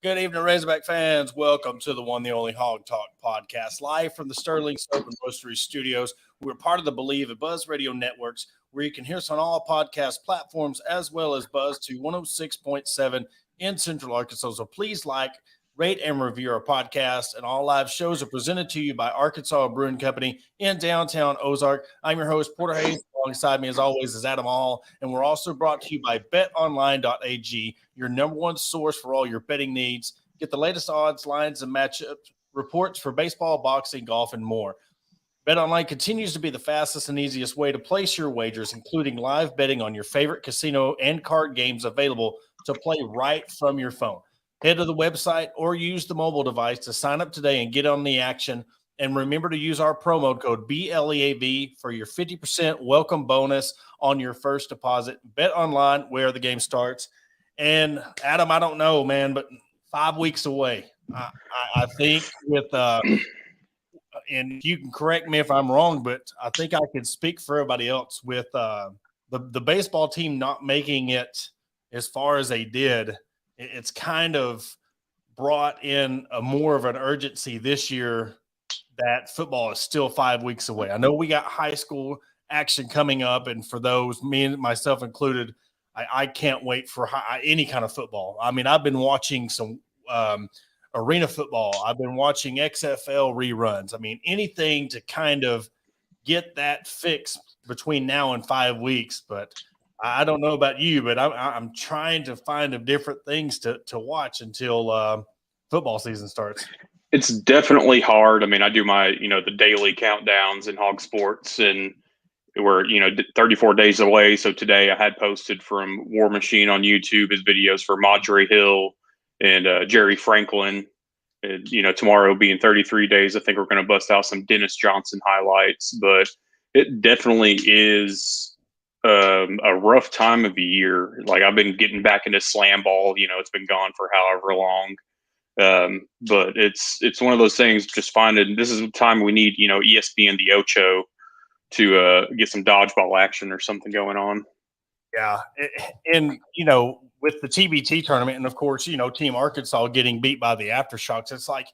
Good evening, Razorback fans. Welcome to the one, the only Hawg Talk podcast, live from the Sterling Soap and Roastery Studios. We're part of the Believe and Buzz Radio networks, where you can hear us on all podcast platforms, as well as Buzz to 106.7 in Central Arkansas. So please rate, and review our podcast. And all live shows are presented to you by Arkansas Brewing Company in downtown Ozark. I'm your host, Porter Hayes. Alongside me, as always, is Adam Hall. And we're also brought to you by betonline.ag, your number one source for all your betting needs. Get the latest odds, lines, and matchup reports for baseball, boxing, golf, and more. BetOnline continues to be the fastest and easiest way to place your wagers, including live betting on your favorite casino and card games available to play right from your phone. Head to the website or use the mobile device to sign up today and get on the action. And remember to use our promo code BLEAV for your 50% welcome bonus on your first deposit. BetOnline, where the game starts. And Adam, I don't know, man, but 5 weeks away. I think with and you can correct me if I'm wrong, but I think I could speak for everybody else with the baseball team not making it as far as they did. It's kind of brought in a more of an urgency this year that football is still 5 weeks away. I know we got high school action coming up, and for those, me and myself included, I can't wait for any kind of football. I mean, I've been watching some arena football. I've been watching XFL reruns. I mean, anything to kind of get that fix between now and 5 weeks. But I don't know about you, but I'm trying to find different things to watch until football season starts. It's definitely hard. I mean, I do my, the daily countdowns in Hog Sports, and we're, 34 days away. So today I had posted from War Machine on YouTube his videos for Marjorie Hill and Jerry Franklin. And, tomorrow being 33 days, I think we're going to bust out some Dennis Johnson highlights. But it definitely is a rough time of the year. Like, I've been getting back into slam ball. It's been gone for however long. But it's one of those things, just finding this is the time we need, ESPN the Ocho to get some dodgeball action or something going on. Yeah. And, with the TBT tournament, and of course, Team Arkansas getting beat by the Aftershocks, it's like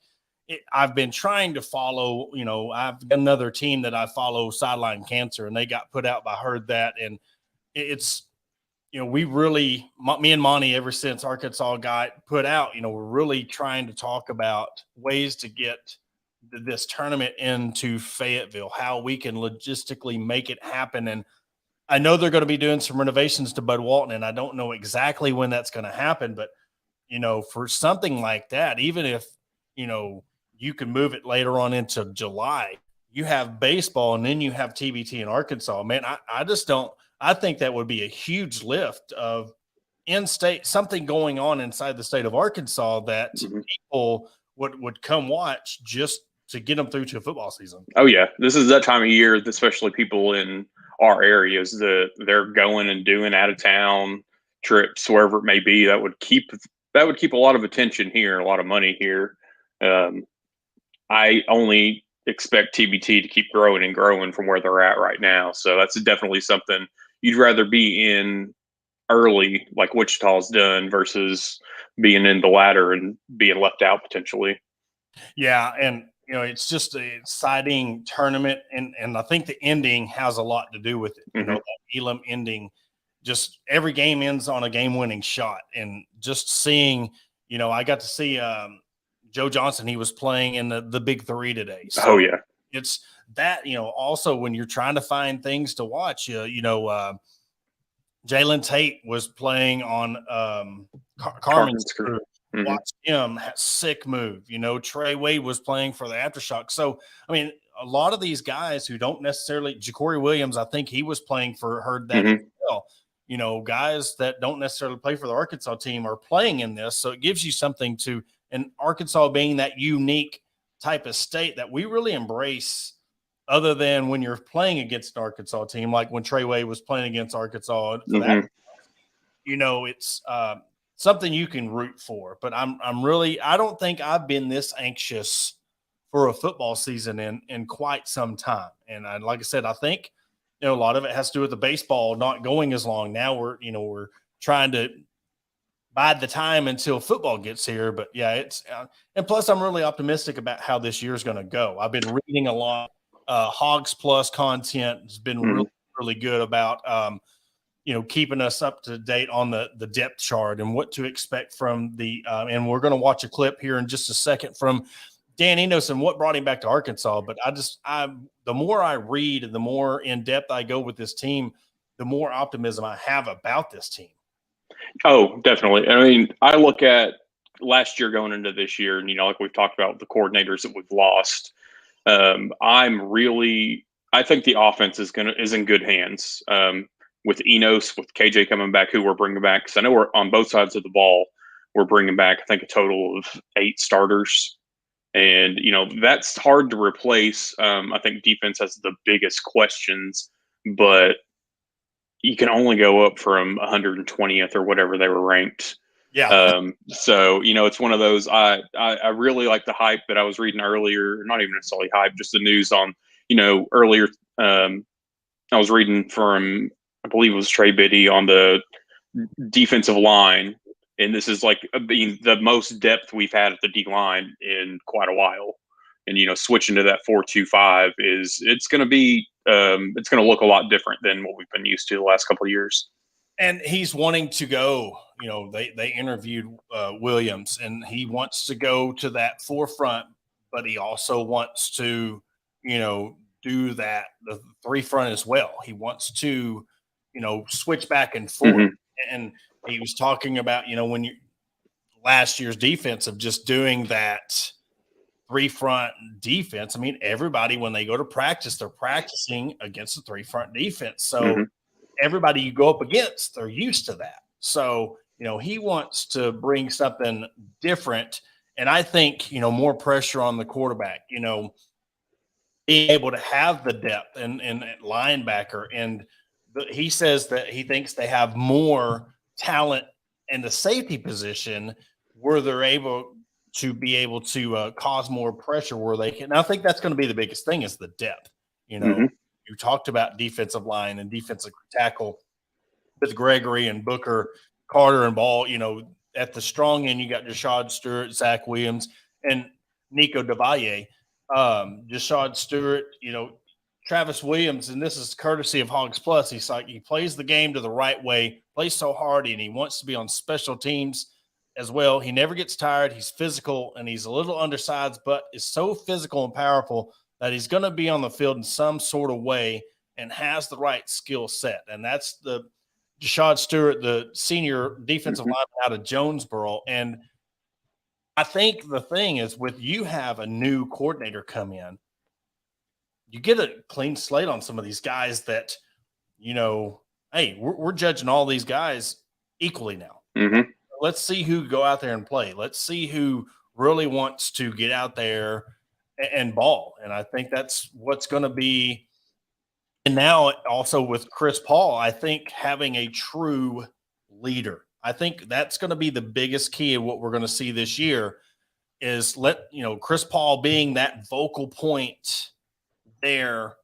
I've been trying to follow, I've got another team that I follow, Sideline Cancer, and they got put out by Heard That. And it's, we really, me and Monty, ever since Arkansas got put out, we're really trying to talk about ways to get this tournament into Fayetteville, how we can logistically make it happen. And I know they're going to be doing some renovations to Bud Walton, and I don't know exactly when that's going to happen, but, for something like that, even if, you can move it later on into July, you have baseball and then you have TBT in Arkansas. Man, I just don't, I think that would be a huge lift of in-state, something going on inside the state of Arkansas that people would come watch just to get them through to a football season. Oh, yeah. This is that time of year, especially people in our areas, they're going and doing out-of-town trips, wherever it may be. That would keep a lot of attention here, a lot of money here. I only expect TBT to keep growing and growing from where they're at right now. So that's definitely something you'd rather be in early, like Wichita's done, versus being in the latter and being left out potentially. Yeah, and it's just an exciting tournament, and I think the ending has a lot to do with it. That Elam ending, just every game ends on a game-winning shot, and just seeing, I got to see Joe Johnson. He was playing in the Big Three today. So oh yeah, it's that, also when you're trying to find things to watch, Jalen Tate was playing on Carmen's crew. Watch him, sick move. Trey Wade was playing for the Aftershock. So, I mean, a lot of these guys who don't necessarily, Ja'Cory Williams, I think he was playing for Heard That as well. Guys that don't necessarily play for the Arkansas team are playing in this. So it gives you something to, and Arkansas being that unique type of state that we really embrace, other than when you're playing against an Arkansas team, like when Trey Wade was playing against Arkansas. For that, it's something you can root for. But I don't think I've been this anxious for a football season in quite some time. And like I said, I think a lot of it has to do with the baseball not going as long. Now we're trying to, bide the time until football gets here. But yeah, it's and plus I'm really optimistic about how this year is going to go. I've been reading a lot. Hogs Plus content has been really, really good about keeping us up to date on the depth chart and what to expect from the and we're going to watch a clip here in just a second from Dan Enos and what brought him back to Arkansas. But the more I read and the more in depth I go with this team, the more optimism I have about this team. Oh, definitely. I mean, I look at last year going into this year, and like we've talked about the coordinators that we've lost. I think the offense is in good hands. With Enos, with KJ coming back, who we're bringing back, because I know we're on both sides of the ball. We're bringing back, I think, a total of 8 starters, and that's hard to replace. I think defense has the biggest questions, but you can only go up from 120th or whatever they were ranked. Yeah. So it's one of those. I really like the hype that I was reading earlier. Not even necessarily hype, just the news on earlier. I was reading from, I believe it was Trey Biddy on the defensive line, and this is like being the most depth we've had at the D line in quite a while. And switching to that 4-2-5 it's going to be it's going to look a lot different than what we've been used to the last couple of years. And he's wanting to go. They interviewed Williams, and he wants to go to that forefront, but he also wants to do the 3 front as well. He wants to switch back and forth. Mm-hmm. And he was talking about when you last year's defense of just doing that 3 front defense. I mean, everybody, when they go to practice, they're practicing against the 3 front defense. So everybody you go up against, they're used to that. So, he wants to bring something different. And I think, more pressure on the quarterback, being able to have the depth and linebacker. And he says that he thinks they have more talent in the safety position where they're able to cause more pressure where they can. And I think that's going to be the biggest thing is the depth. You talked about defensive line and defensive tackle with Gregory and Booker, Carter and Ball. At the strong end, you got Jashad Stewart, Zach Williams, and Nico DeValle. Jashad Stewart, Travis Williams, and this is courtesy of Hogs Plus. He's like, he plays the game to the right way, plays so hard, and he wants to be on special teams as well. He never gets tired. He's physical, and he's a little undersized, but is so physical and powerful that he's going to be on the field in some sort of way and has the right skill set. And that's the Jashad Stewart, the senior defensive lineman out of Jonesboro. And I think the thing is with you have a new coordinator come in, you get a clean slate on some of these guys that, hey, we're judging all these guys equally now. Let's see who go out there and play. Let's see who really wants to get out there and ball. And I think that's what's going to be. And now also with Chris Paul, I think having a true leader, I think that's going to be the biggest key of what we're going to see this year is Chris Paul being that vocal point there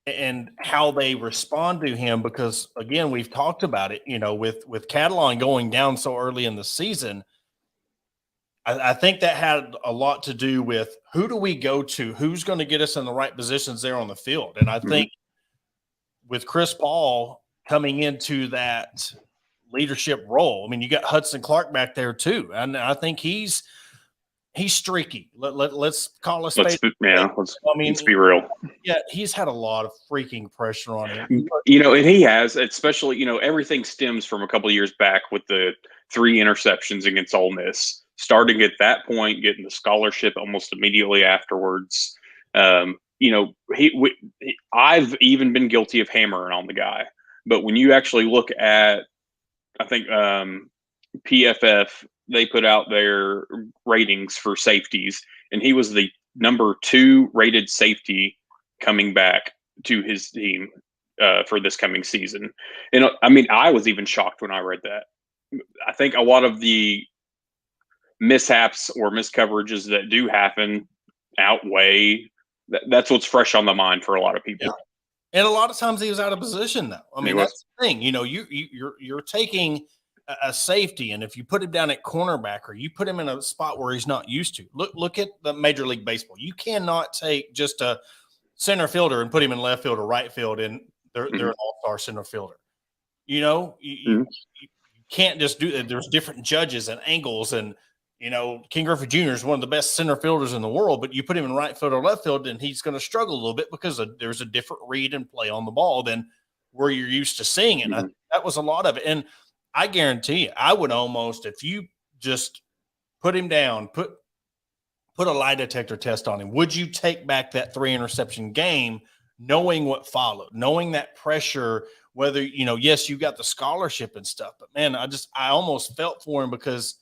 and how they respond to him. Because again, we've talked about it, with Catalan going down so early in the season, I think that had a lot to do with who do we go to, who's going to get us in the right positions there on the field. And I think with Chris Paul coming into that leadership role, I mean, you got Hudson Clark back there too. And I think he's streaky. Let's call a spade. Let's be real. Yeah, he's had a lot of freaking pressure on him. And he has, especially, everything stems from a couple of years back with the 3 interceptions against Ole Miss. Starting at that point, getting the scholarship almost immediately afterwards. I've even been guilty of hammering on the guy. But when you actually look at, I think PFF, they put out their ratings for safeties, and he was the number 2 rated safety coming back to his team for this coming season. And I mean, I was even shocked when I read that. I think a lot of the mishaps or miscoverages that do happen outweigh that's what's fresh on the mind for a lot of people. Yeah. And a lot of times he was out of position though. I mean, that's the thing, you're taking a safety, and if you put him down at cornerback or you put him in a spot where he's not used to, look at the Major League Baseball. You cannot take just a center fielder and put him in left field or right field, and they're an all-star center fielder. You can't just do that. There's different judges and angles, and King Griffey Jr. is one of the best center fielders in the world, but you put him in right field or left field, and he's going to struggle a little bit because there's a different read and play on the ball than where you're used to seeing it. And I think that was a lot of it. And I guarantee you, I would almost, if you just put him down, put a lie detector test on him, would you take back that 3 interception game, knowing what followed, knowing that pressure, whether, yes, you got the scholarship and stuff, but man, I almost felt for him because,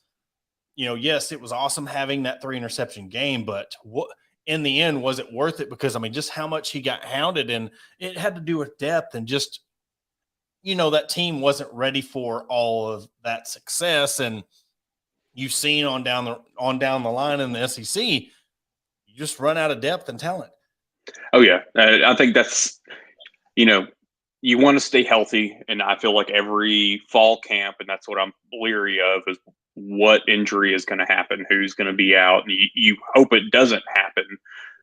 yes, it was awesome having that 3 interception game, but what in the end, was it worth it? Because just how much he got hounded, and it had to do with depth and just, that team wasn't ready for all of that success. And you've seen on down the line in the SEC, you just run out of depth and talent. Oh yeah. I think that's, you want to stay healthy. And I feel like every fall camp, and that's what I'm leery of, is what injury is going to happen, who's going to be out. And you hope it doesn't happen.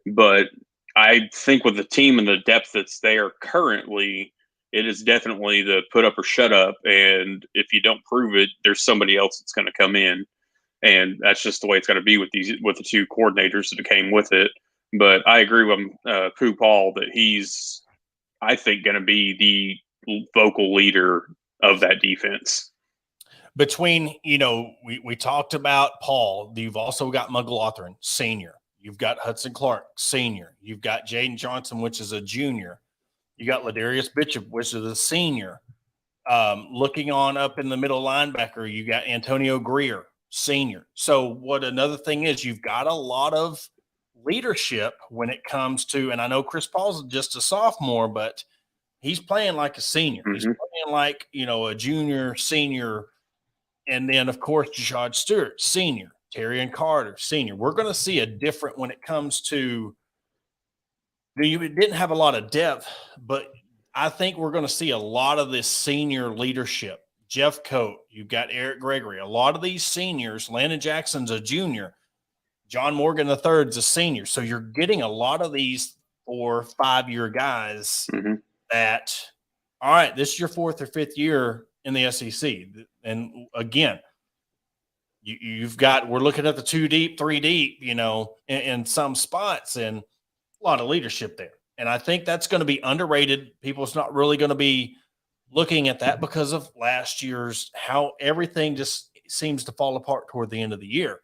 But I think with the team and the depth that's there currently, it is definitely the put up or shut up. And if you don't prove it, there's somebody else that's going to come in. And that's just the way it's going to be with the 2 coordinators that came with it. But I agree with Pooh Paul that he's, I think, going to be the vocal leader of that defense. Between, we talked about Paul. You've also got McLaughlin, senior. You've got Hudson Clark, senior. You've got Jaden Johnson, which is a junior. You got Ladarius Bishop, which is a senior. Looking on up in the middle linebacker, you got Antonio Greer, senior. So what another thing is, you've got a lot of leadership when it comes to, and I know Chris Paul's just a sophomore, but he's playing like a senior. He's playing like, a junior, senior. And then, of course, Jashad Stewart, senior. Terry and Carter, senior. We're going to see a different when it comes to, you didn't have a lot of depth, but I think we're going to see a lot of this senior leadership. Jeff Coate, you've got Eric Gregory. A lot of these seniors, Landon Jackson's a junior. John Morgan III is a senior. So you're getting a lot of these 4 or 5 year guys that, all right, this is your 4th or 5th year in the SEC. And again, we're looking at the 2 deep, 3 deep, in some spots, and a lot of leadership there. And I think that's going to be underrated. People's not really going to be looking at that because of last year's, how everything just seems to fall apart toward the end of the year.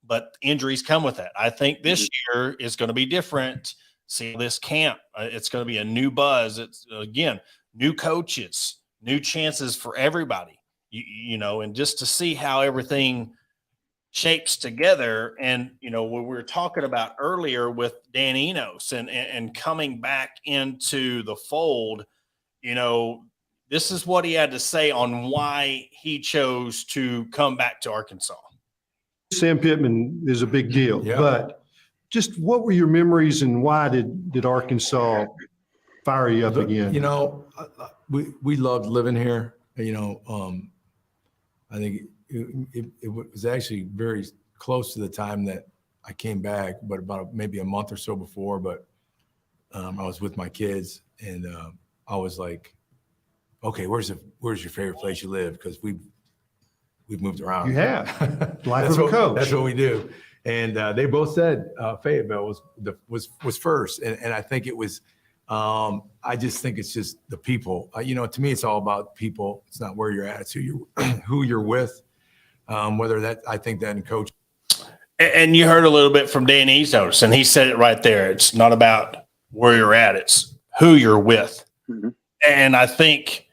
But injuries come with that. I think this year is going to be different. See this camp. It's going to be a new buzz. It's, again, new coaches, new chances for everybody, and just to see how everything shapes together. And, what we were talking about earlier with Dan Enos and coming back into the fold, this is what he had to say on why he chose to come back to Arkansas. Sam Pittman is a big deal, but just what were your memories and why did Arkansas fire you up again? We loved living here. I think it was actually very close to the time that I came back, but about maybe a month or so before. But I was with my kids, and I was like, "Okay, where's your favorite place you live?" Because we've moved around. You have life of a coach. That's what we do. And they both said Fayetteville was first, and I think it was. I just think it's just the people. To me, it's all about people. It's not where you're at. It's who you're with. Whether that, I think that in coach. And you heard a little bit from Dan Enos, and he said it right there. It's not about where you're at. It's who you're with. And I think,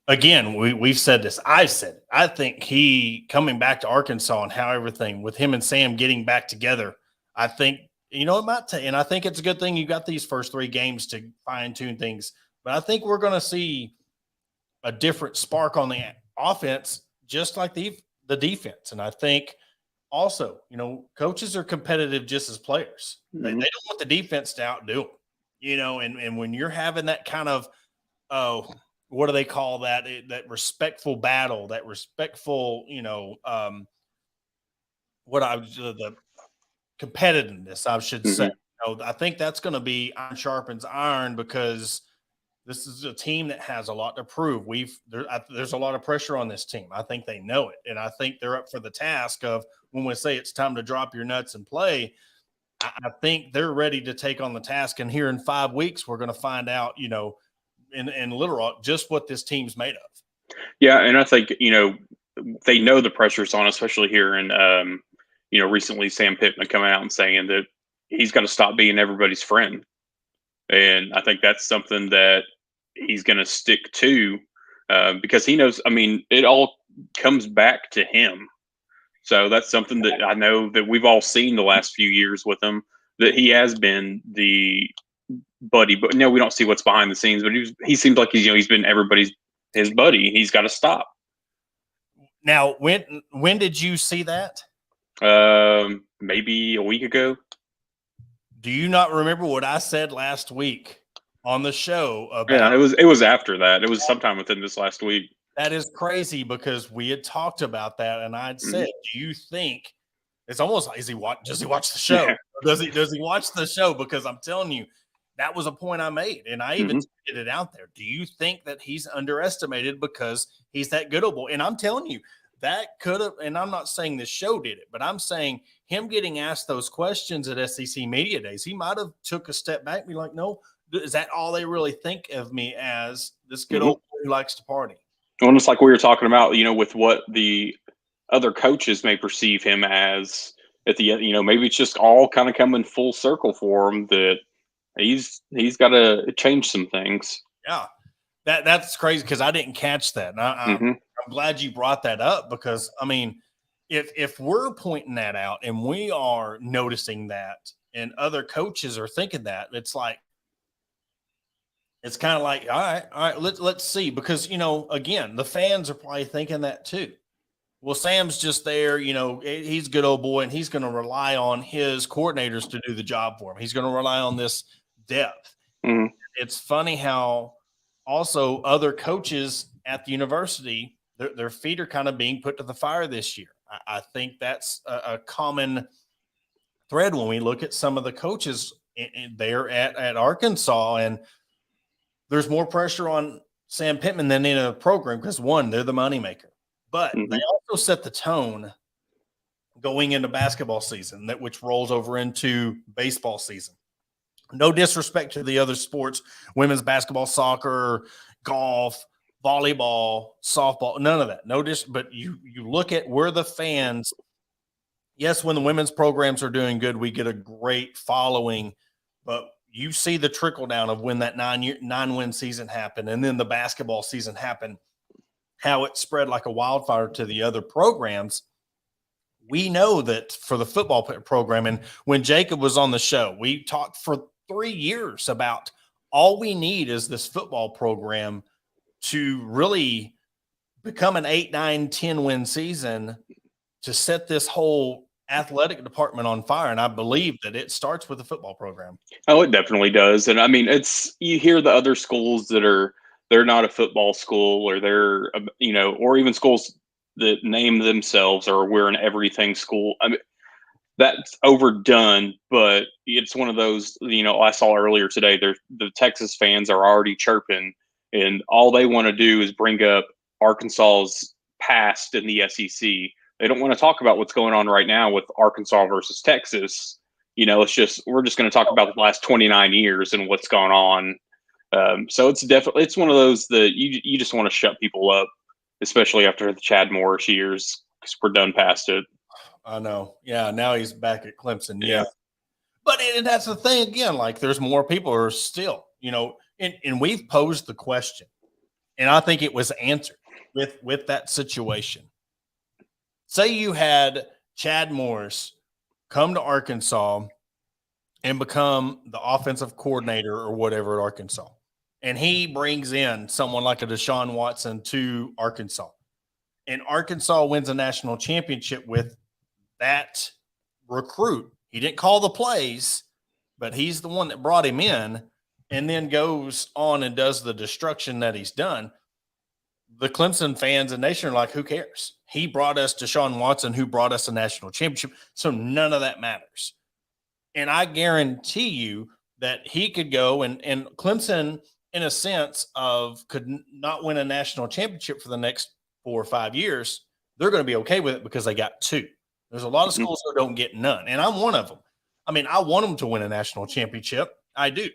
again, we've said this. I've said it. I think he coming back to Arkansas and how everything with him and Sam getting back together, I think, it might take, and I think it's a good thing you got these first 3 games to fine tune things. But I think we're going to see a different spark on the offense, just like the defense. And I think also, coaches are competitive just as players. They don't want the defense to outdo them, and when you're having that kind of, what do they call that? That respectful battle, that respectful, the competitiveness, I should say. I think that's going to be iron sharpens iron, because this is a team that has a lot to prove. There's a lot of pressure on this team. I think they know it. And I think they're up for the task of, when we say it's time to drop your nuts and play, I think they're ready to take on the task. And here in 5 weeks, we're going to find out, in Little Rock, just what this team's made of. Yeah. And I think, they know the pressure's on, especially here in, recently Sam Pittman coming out and saying that he's got to stop being everybody's friend. And I think that's something that he's going to stick to, because he knows, it all comes back to him. So that's something that I know that we've all seen the last few years with him, that he has been the buddy. But no, we don't see what's behind the scenes, but he seems like he's been his buddy. He's got to stop. Now, when did you see that? Maybe a week ago. Do you not remember what I said last week on the show about? Yeah, it was after that. It was sometime within this last week. That is crazy, because we had talked about that, and I'd said, do you think it's almost like, does he watch the show? Yeah. Does he watch the show? Because I'm telling you, that was a point I made, and I even tweeted it out there. Do you think that he's underestimated because he's that good? And I'm telling you, that could have, and I'm not saying the show did it, but I'm saying him getting asked those questions at SEC Media Days, he might have took a step back and be like, no, is that all they really think of me as, this good old boy who likes to party? Well, it's like we were talking about, with what the other coaches may perceive him as at the end, maybe it's just all kind of coming full circle for him, that he's got to change some things. Yeah, that's crazy, because I didn't catch that. And I'm glad you brought that up, because if we're pointing that out and we are noticing that, and other coaches are thinking that, it's kind of like, all right, let's see, because again, the fans are probably thinking that too. Well, Sam's just there, he's a good old boy, and he's going to rely on his coordinators to do the job for him. He's going to rely on this depth. It's funny how also other coaches at the university, their feet are kind of being put to the fire this year. I think that's a common thread when we look at some of the coaches there at Arkansas, and there's more pressure on Sam Pittman than in a program, because one, they're the moneymaker, but they also set the tone going into basketball season, which rolls over into baseball season. No disrespect to the other sports, women's basketball, soccer, golf, volleyball, softball, none of that. But you look at where the fans, yes, when the women's programs are doing good, we get a great following, but you see the trickle down of when that 9-win season happened, and then the basketball season happened, how it spread like a wildfire to the other programs. We know that for the football program, and when Jacob was on the show, we talked for 3 years about all we need is this football program to really become an 8, 9, 10-win season to set this whole athletic department on fire. And I believe that it starts with the football program. Oh, it definitely does. And you hear the other schools they're not a football school, or they're, or even schools that name themselves, or we're an everything school. That's overdone, but it's one of those, I saw earlier today, the Texas fans are already chirping, and all they want to do is bring up Arkansas's past in the SEC. They don't want to talk about what's going on right now with Arkansas versus Texas. We're just going to talk about the last 29 years and what's gone on. So it's one of those that you just want to shut people up, especially after the Chad Morris years, because we're done past it. I know. Yeah. Now he's back at Clemson. Yeah. But that's the thing again, like there's more people who are still, and we've posed the question, and I think it was answered with that situation. Say you had Chad Morris come to Arkansas and become the offensive coordinator or whatever at Arkansas, and he brings in someone like a Deshaun Watson to Arkansas, and Arkansas wins a national championship with that recruit. He didn't call the plays, but he's the one that brought him in, and then goes on and does the destruction that he's done. the Clemson fans and nation are like, who cares? He brought us Deshaun Watson, who brought us a national championship. So none of that matters. And I guarantee you that he could go and Clemson, in a sense of could not win a national championship for the next 4 or 5 years. They're going to be okay with it because they got 2. There's a lot of schools who don't get none. And I'm one of them. I mean, I want them to win a national championship. I do.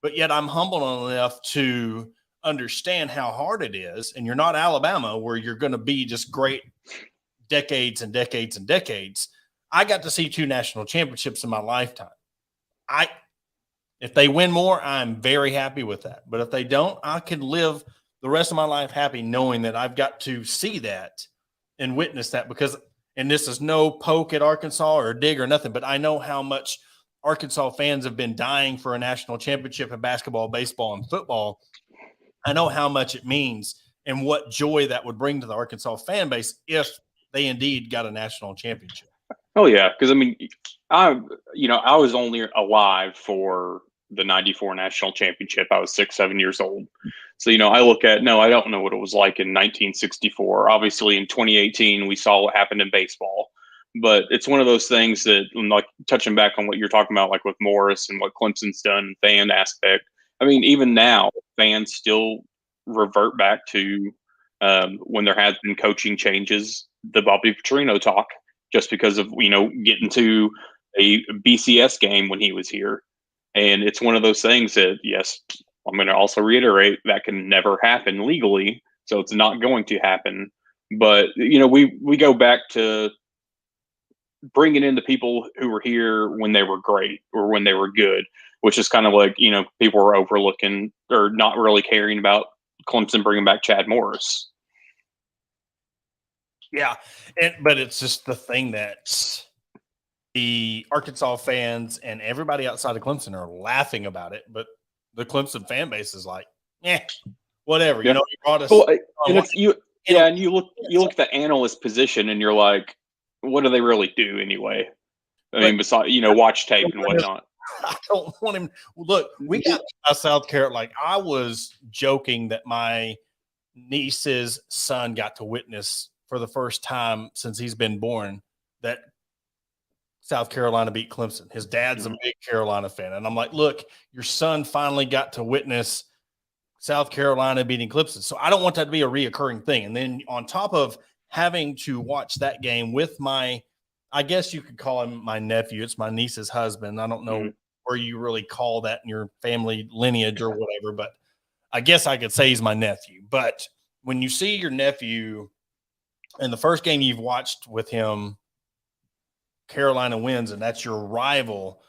But yet I'm humble enough to understand how hard it is. And you're not Alabama where you're going to be just great decades and decades and decades. I got to see 2 national championships in my lifetime. If they win more, I'm very happy with that. But if they don't, I can live the rest of my life happy knowing that I've got to see that and witness that because – and this is no poke at Arkansas or a dig or nothing, but I know how much Arkansas fans have been dying for a national championship in basketball, baseball, and football. I know how much it means and what joy that would bring to the Arkansas fan base if they indeed got a national championship. Oh yeah, because I mean, I was only alive for the '94 national championship. I was 6, 7 years old. So, I look at, I don't know what it was like in 1964. Obviously, in 2018, we saw what happened in baseball. But it's one of those things that, like, touching back on what you're talking about, like with Morris and what Clemson's done, fan aspect. I mean, even now, fans still revert back to when there has been coaching changes, the Bobby Petrino talk, just because of, getting to a BCS game when he was here. And it's one of those things that, yes, I'm going to also reiterate that can never happen legally. So it's not going to happen. But, we go back to bringing in the people who were here when they were great or when they were good, which is kind of like, people were overlooking or not really caring about Clemson bringing back Chad Morris. Yeah. But it's just the thing that the Arkansas fans and everybody outside of Clemson are laughing about it, but the Clemson fan base is like, whatever. Yeah. You brought us. Well, and it's and you look at the analyst position and you're like, what do they really do anyway? I mean, besides, watch tape and whatnot. I don't want him. Look, we got South Carolina. Like, I was joking that my niece's son got to witness for the first time since he's been born that South Carolina beat Clemson. His dad's a big Carolina fan. And I'm like, look, your son finally got to witness South Carolina beating Clemson. So I don't want that to be a reoccurring thing. And then on top of having to watch that game with I guess you could call him my nephew. It's my niece's husband. I don't know where you really call that in your family lineage or whatever, but I guess I could say he's my nephew. But when you see your nephew in the first game you've watched with him, Carolina wins, and that's your rival,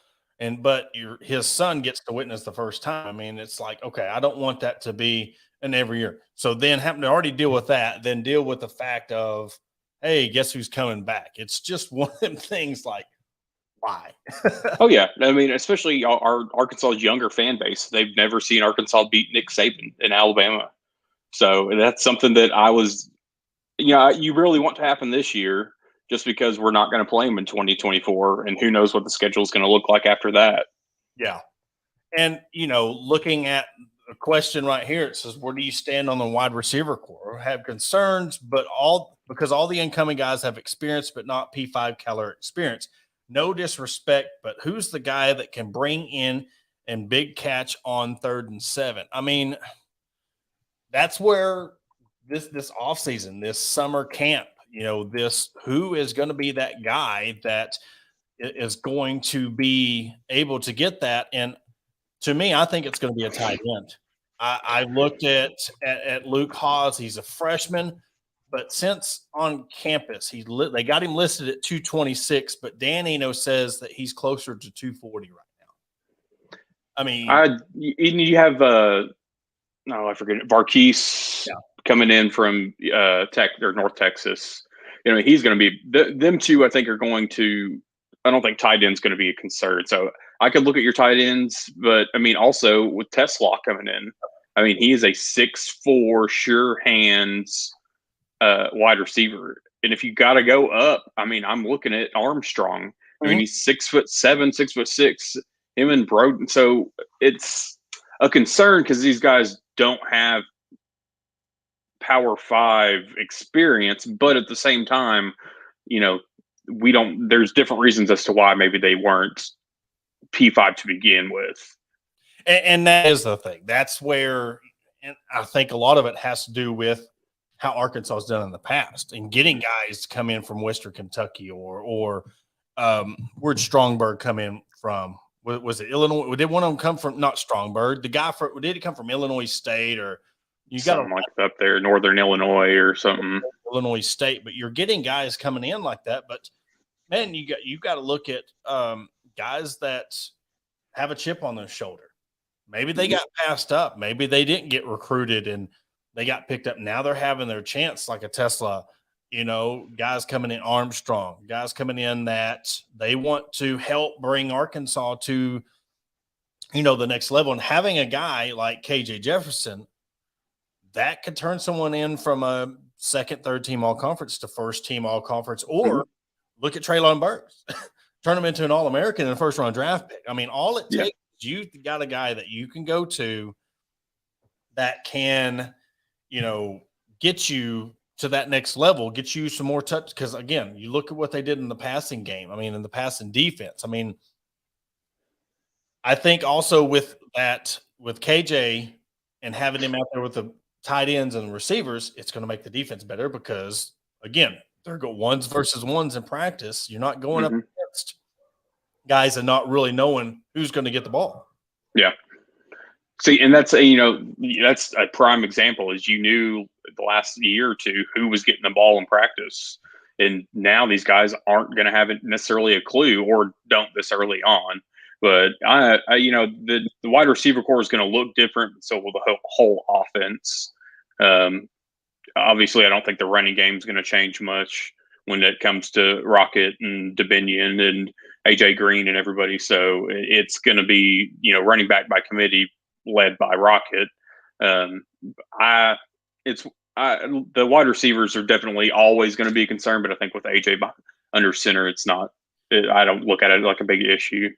but his son gets to witness the first time. I mean, it's like, okay, I don't want that to be an every year. So then having to already deal with that, then deal with the fact of, hey, guess who's coming back? It's just one of them things like, why? Oh, yeah. I mean, especially our Arkansas's younger fan base. They've never seen Arkansas beat Nick Saban in Alabama. So that's something that I was, you really want to happen this year just because we're not going to play them in 2024. And who knows what the schedule is going to look like after that. Yeah. And, looking at a question right here, it says, where do you stand on the wide receiver core? Have concerns, but because all the incoming guys have experience, but not P5 caliber experience. No disrespect, but who's the guy that can bring in and big catch on 3rd and 7? I mean, that's where this offseason, this summer camp, who is going to be that guy that is going to be able to get that. And to me, I think it's going to be a tight end. I looked at Luke Hawg. He's a freshman, but since on campus, they got him listed at 226, but Dan Eno says that he's closer to 240 right now. I mean, you have I forget it, Varkese coming in from North Texas. He's going to be them two. I think are going to. I don't think tight end's going to be a concern. So I could look at your tight ends, but I mean also with Tesla coming in. I mean, he is a 6'4", sure hands wide receiver. And if you got to go up, I mean, I'm looking at Armstrong. I mean, he's 6'7", 6'6", him and Broden. So it's a concern because these guys don't have Power 5 experience, but at the same time, you know, there's different reasons as to why maybe they weren't P5 to begin with. And that is the thing. That's where, and I think a lot of it has to do with how Arkansas has done in the past and getting guys to come in from Western Kentucky or where'd Strongberg come in from? Was it Illinois? Did one of them come from, not Strongberg, the guy did he come from Illinois State, or you got something like up there, Northern Illinois or something? Illinois State, but you're getting guys coming in like that. But man, you've got to look at guys that have a chip on their shoulder. Maybe they got passed up. Maybe they didn't get recruited and they got picked up. Now they're having their chance, like a Tesla, you know, guys coming in, Armstrong, guys coming in that they want to help bring Arkansas to, you know, the next level. And having a guy like KJ Jefferson, that could turn someone in from a second, third team all conference to first team all conference, or look at Traylon Burks, turn him into an All-American and a first round draft pick. I mean, all it takes is you got a guy that you can go to that can, you know, get you to that next level, get you some more touch. Because again, you look at what they did in the passing game. I mean, in the passing defense. I mean, I think also with KJ and having him out there with the tight ends and receivers, it's going to make the defense better because, again, they're go ones versus ones in practice. You're not going up against guys and not really knowing who's going to get the ball. Yeah. See, and that's that's a prime example. Is you knew the last year or two who was getting the ball in practice, and now these guys aren't going to have necessarily a clue or don't this early on. But the wide receiver core is going to look different. So will the whole offense. Obviously, I don't think the running game is going to change much when it comes to Rocket and DeBinion and AJ Green and everybody. So it's going to be, running back by committee led by Rocket. The wide receivers are definitely always going to be a concern, but I think with AJ under center, it's not. I don't look at it like a big issue.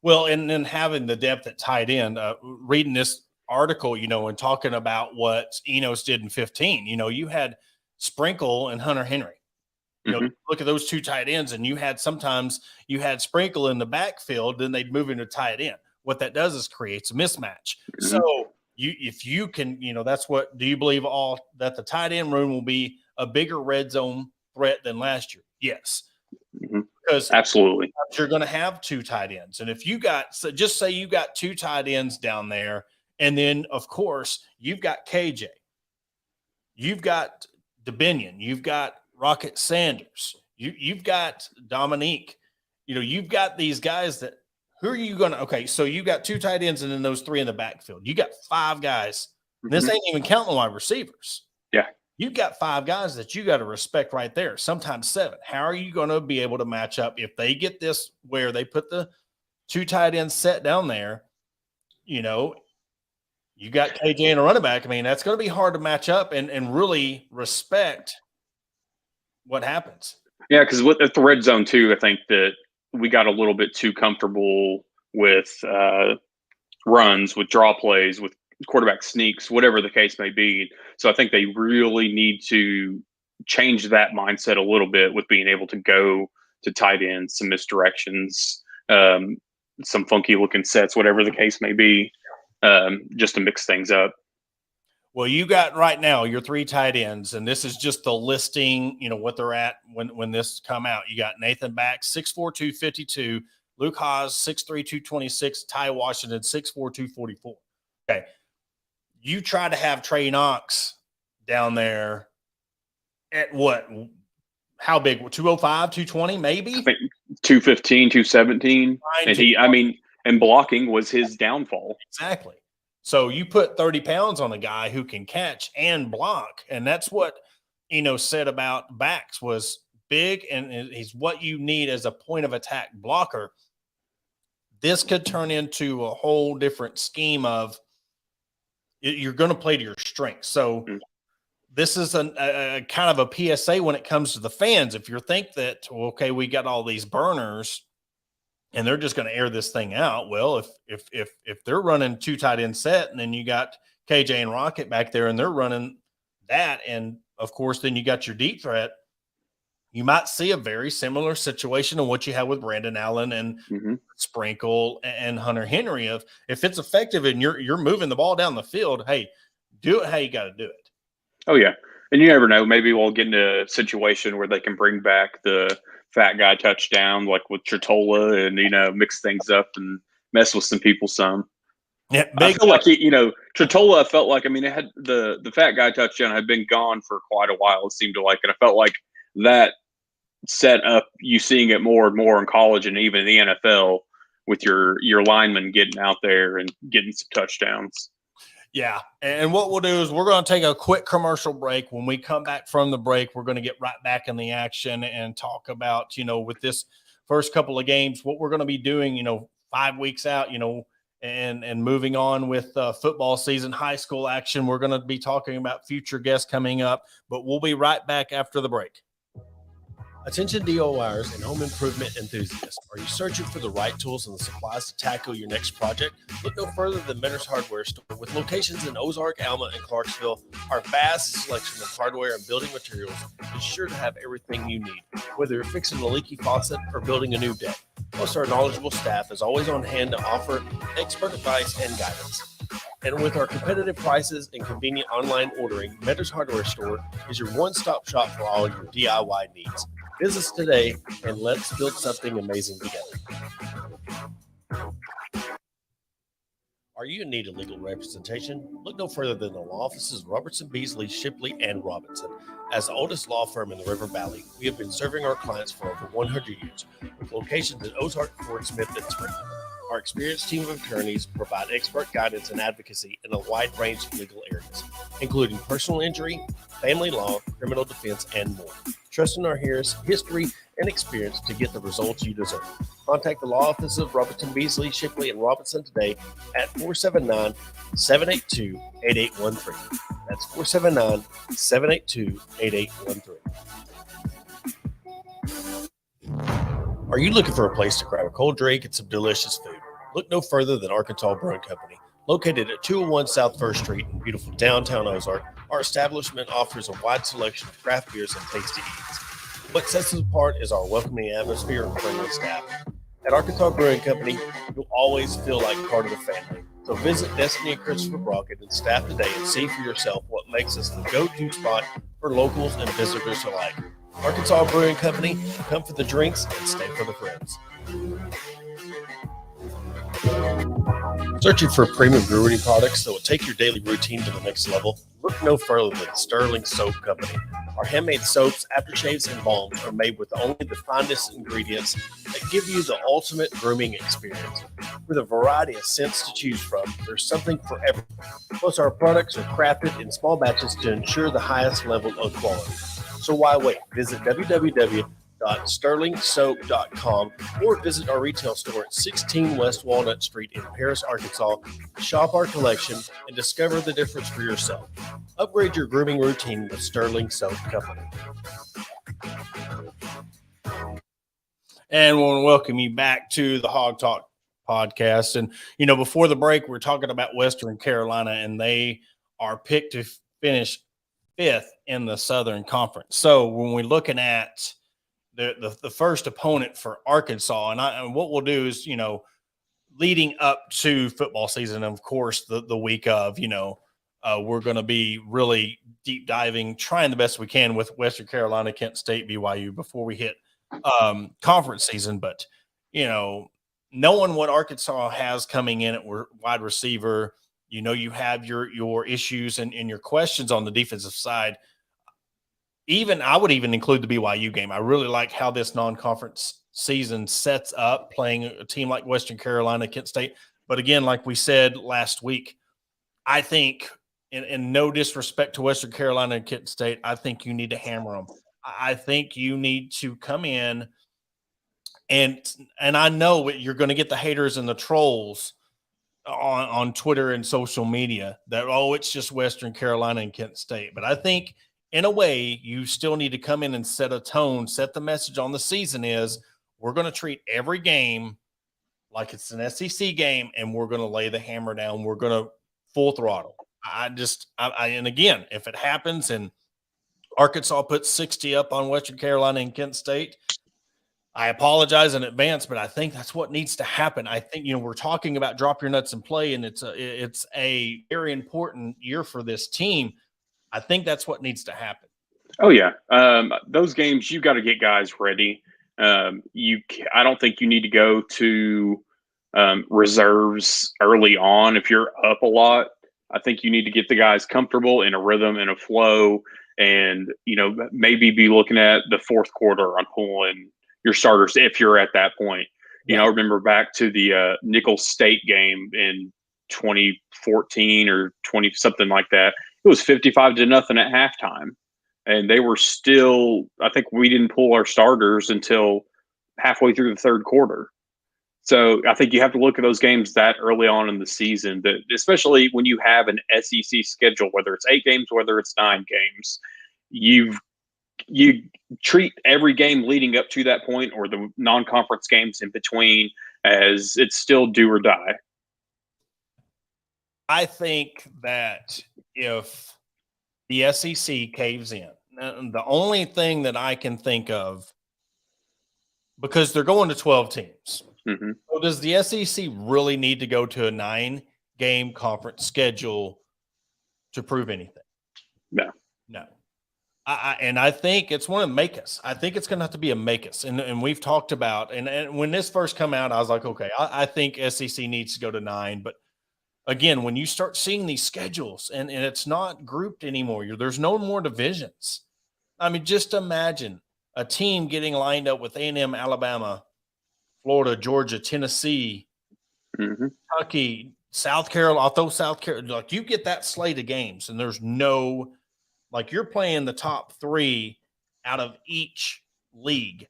Well, and then having the depth at tight end, reading this article, and talking about what Enos did in 15, you had Sprinkle and Hunter Henry. Look at those two tight ends, and sometimes you had Sprinkle in the backfield, then they'd move into tight end. What that does is creates a mismatch. So if you can, that's what, do you believe that the tight end room will be a bigger red zone threat than last year? Yes. Because absolutely you're going to have two tight ends. And if just say you got two tight ends down there, and then of course you've got KJ, you've got DeBinion, you've got Rocket Sanders, you've got Dominique, you've got these guys that, who are you going to, okay, so you got two tight ends and then those three in the backfield. You got five guys. This ain't even counting wide receivers. Yeah. You've got five guys that you got to respect right there, sometimes seven. How are you going to be able to match up if they get this where they put the two tight ends set down there? You got KJ and a running back. I mean, that's going to be hard to match up and really respect what happens. Yeah, because with the red zone too, I think that we got a little bit too comfortable with runs, with draw plays, with quarterback sneaks, whatever the case may be. So I think they really need to change that mindset a little bit with being able to go to tight ends, some misdirections, some funky looking sets, whatever the case may be, just to mix things up. Well, you got right now your three tight ends, and this is just the listing, what they're at when this come out. You got Nathan Back, 6'4", 252, Luke Haas, 6'3", 226, Ty Washington, 6'4", 244. Okay. You try to have Trey Knox down there at what? How big? 205, 220, maybe? I think 215, 217. And blocking was his downfall. Exactly. So you put 30 pounds on a guy who can catch and block. And that's what, said about Backs was big, and he's what you need as a point of attack blocker. This could turn into a whole different scheme of, you're going to play to your strengths. So this is a kind of a PSA when it comes to the fans. If you think that, okay, we got all these burners and they're just going to air this thing out. Well, if they're running two tight end set, and then you got KJ and Rocket back there and they're running that, and of course, then you got your deep threat. You might see a very similar situation to what you had with Brandon Allen and Sprinkle and Hunter Henry. Of if it's effective and you're moving the ball down the field, hey, do it how you got to do it. Oh yeah, and you never know. Maybe we'll get into a situation where they can bring back the fat guy touchdown, like with Tritola, and mix things up and mess with some people some. Yeah, I feel like Tritola. I felt like it had the fat guy touchdown had been gone for quite a while. It seemed to like, and I felt like that set up you seeing it more and more in college and even in the NFL with your linemen getting out there and getting some touchdowns. Yeah, and what we'll do is we're going to take a quick commercial break. When we come back from the break, we're going to get right back in the action and talk about, with this first couple of games, what we're going to be doing, 5 weeks out, and moving on with football season, high school action. We're going to be talking about future guests coming up, but we'll be right back after the break. Attention DIYers and home improvement enthusiasts. Are you searching for the right tools and the supplies to tackle your next project? Look no further than Mentor's Hardware Store. With locations in Ozark, Alma, and Clarksville, our vast selection of hardware and building materials is sure to have everything you need. Whether you're fixing a leaky faucet or building a new deck, plus our knowledgeable staff is always on hand to offer expert advice and guidance. And with our competitive prices and convenient online ordering, Mentor's Hardware Store is your one-stop shop for all your DIY needs. Visit us today and let's build something amazing together. Are you in need of legal representation? Look no further than the law offices of Robertson, Beasley, Shipley, and Robinson. As the oldest law firm in the River Valley, we have been serving our clients for over 100 years, with locations in Ozark, Fort Smith, and Springfield. Our experienced team of attorneys provide expert guidance and advocacy in a wide range of legal areas, including personal injury, family law, criminal defense, and more. Trust in our history and experience to get the results you deserve. Contact the law offices of Robertson, Beasley, Shipley, and Robinson today at 479-782-8813. That's 479-782-8813. Are you looking for a place to grab a cold drink and some delicious food? Look no further than Arkansas Brewing Company. Located at 201 South 1st Street in beautiful downtown Ozark, our establishment offers a wide selection of craft beers and tasty eats. What sets us apart is our welcoming atmosphere and friendly staff. At Arkansas Brewing Company, you'll always feel like part of the family. So visit Destiny and Christopher Brockett and staff today and see for yourself what makes us the go-to spot for locals and visitors alike. Arkansas Brewing Company, come for the drinks and stay for the friends. Searching for premium brewery products that will take your daily routine to the next level? Look no further than Sterling Soap Company. Our handmade soaps, aftershaves, and balms are made with only the finest ingredients that give you the ultimate grooming experience. With a variety of scents to choose from, there's something for everyone. Plus, our products are crafted in small batches to ensure the highest level of quality. So why wait? Visit www.sterlingsoap.com or visit our retail store at 16 West Walnut Street in Paris, Arkansas. Shop our collection and discover the difference for yourself. Upgrade your grooming routine with Sterling Soap Company. And we want to welcome you back to the Hawg Talk podcast. And, before the break, we're talking about Western Carolina, and they are picked to finish 5th in the Southern Conference. So when we're looking at the first opponent for Arkansas, and what we'll do is, leading up to football season, of course, the week of, we're going to be really deep diving, trying the best we can with Western Carolina, Kent State, BYU before we hit conference season. But, knowing what Arkansas has coming in at wide receiver, you have your issues and your questions on the defensive side. I would even include the BYU game. I really like how this non-conference season sets up playing a team like Western Carolina, Kent State. But again, like we said last week, I think, in no disrespect to Western Carolina and Kent State, I think you need to hammer them. I think you need to come in and I know you're going to get the haters and the trolls on Twitter and social media that, it's just Western Carolina and Kent State. But I think in a way you still need to come in and set a tone, set the message on the season is we're going to treat every game like it's an SEC game and we're going to lay the hammer down. We're going to full throttle. And again, if it happens and Arkansas puts 60 up on Western Carolina and Kent State, I apologize in advance, but I think that's what needs to happen. I think, we're talking about drop your nuts and play, and it's a very important year for this team. I think that's what needs to happen. Oh yeah. Those games, you got to get guys ready. I don't think you need to go to reserves early on if you're up a lot. I think you need to get the guys comfortable in a rhythm and a flow, and maybe be looking at the fourth quarter on pulling your starters if you're at that point. I remember back to the Nicholls State game in 2014 or 20 something like that. It was 55-0 at halftime, and they were still. I think we didn't pull our starters until halfway through the third quarter. So I think you have to look at those games that early on in the season, that especially when you have an SEC schedule, whether it's 8 games, whether it's 9 games, you treat every game leading up to that point or the non-conference games in between as it's still do or die. I think that if the SEC caves in, the only thing that I can think of, because they're going to 12 teams. Mm-hmm. So does the SEC really need to go to a 9-game conference schedule to prove anything? No. I think it's one of the make us. I think it's going to have to be a make us. And we've talked about, and when this first come out, I was like, okay, I think SEC needs to go to 9. But again, when you start seeing these schedules and it's not grouped anymore, there's no more divisions. I mean, just imagine a team getting lined up with A&M, Alabama, Florida, Georgia, Tennessee, Kentucky, South Carolina. I'll throw South Carolina. Like, you get that slate of games, and there's no, like, you're playing the top 3 out of each league.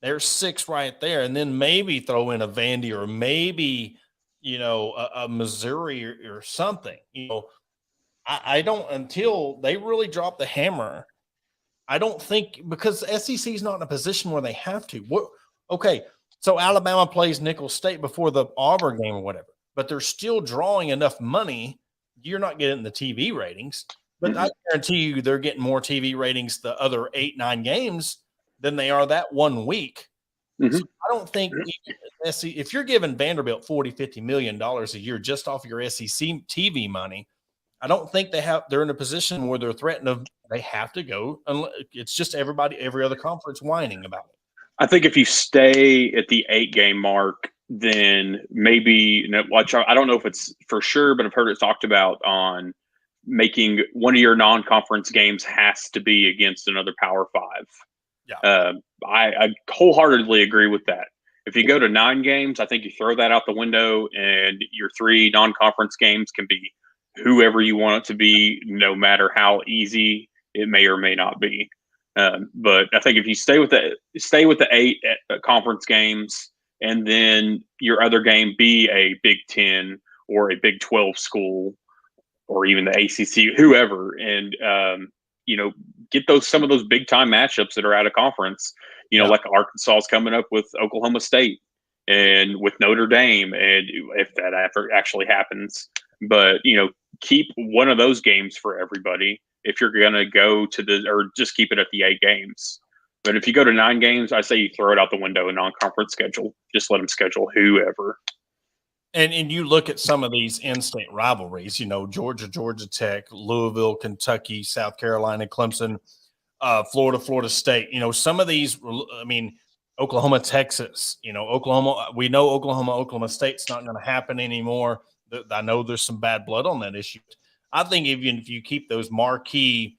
There's 6 right there, and then maybe throw in a Vandy or maybe a Missouri or something. I don't, until they really drop the hammer. I don't think, because SEC is not in a position where they have to. Okay. So Alabama plays Nicholls State before the Auburn game or whatever, but they're still drawing enough money. You're not getting the TV ratings, but I guarantee you they're getting more TV ratings the other 8-9 games than they are that 1 week. So I don't think if you're giving Vanderbilt $40-50 million a year just off your SEC TV money, I don't think they're in a position where they're threatened they have to go. It's just every other conference whining about it. I think if you stay at the 8-game mark, then maybe I don't know if it's for sure, but I've heard it talked about on making one of your non-conference games has to be against another Power 5. Yeah. I wholeheartedly agree with that. If you go to 9 games, I think you throw that out the window, and your 3 non-conference games can be whoever you want it to be, no matter how easy it may or may not be. But I think if you stay with the 8 conference games, and then your other game be a Big 10 or a Big 12 school, or even the ACC, whoever, and get some of those big time matchups that are out of conference. Like Arkansas is coming up with Oklahoma State and with Notre Dame, and if that ever actually happens, but keep one of those games for everybody. If you're going to go to or just keep it at the 8 games. But if you go to 9 games, I say you throw it out the window in non-conference schedule. Just let them schedule whoever. And you look at some of these in-state rivalries, Georgia, Georgia Tech, Louisville, Kentucky, South Carolina, Clemson, Florida State. Some of these, Oklahoma, Texas, Oklahoma. We know Oklahoma State's not going to happen anymore. I know there's some bad blood on that issue. I think even if you keep those marquee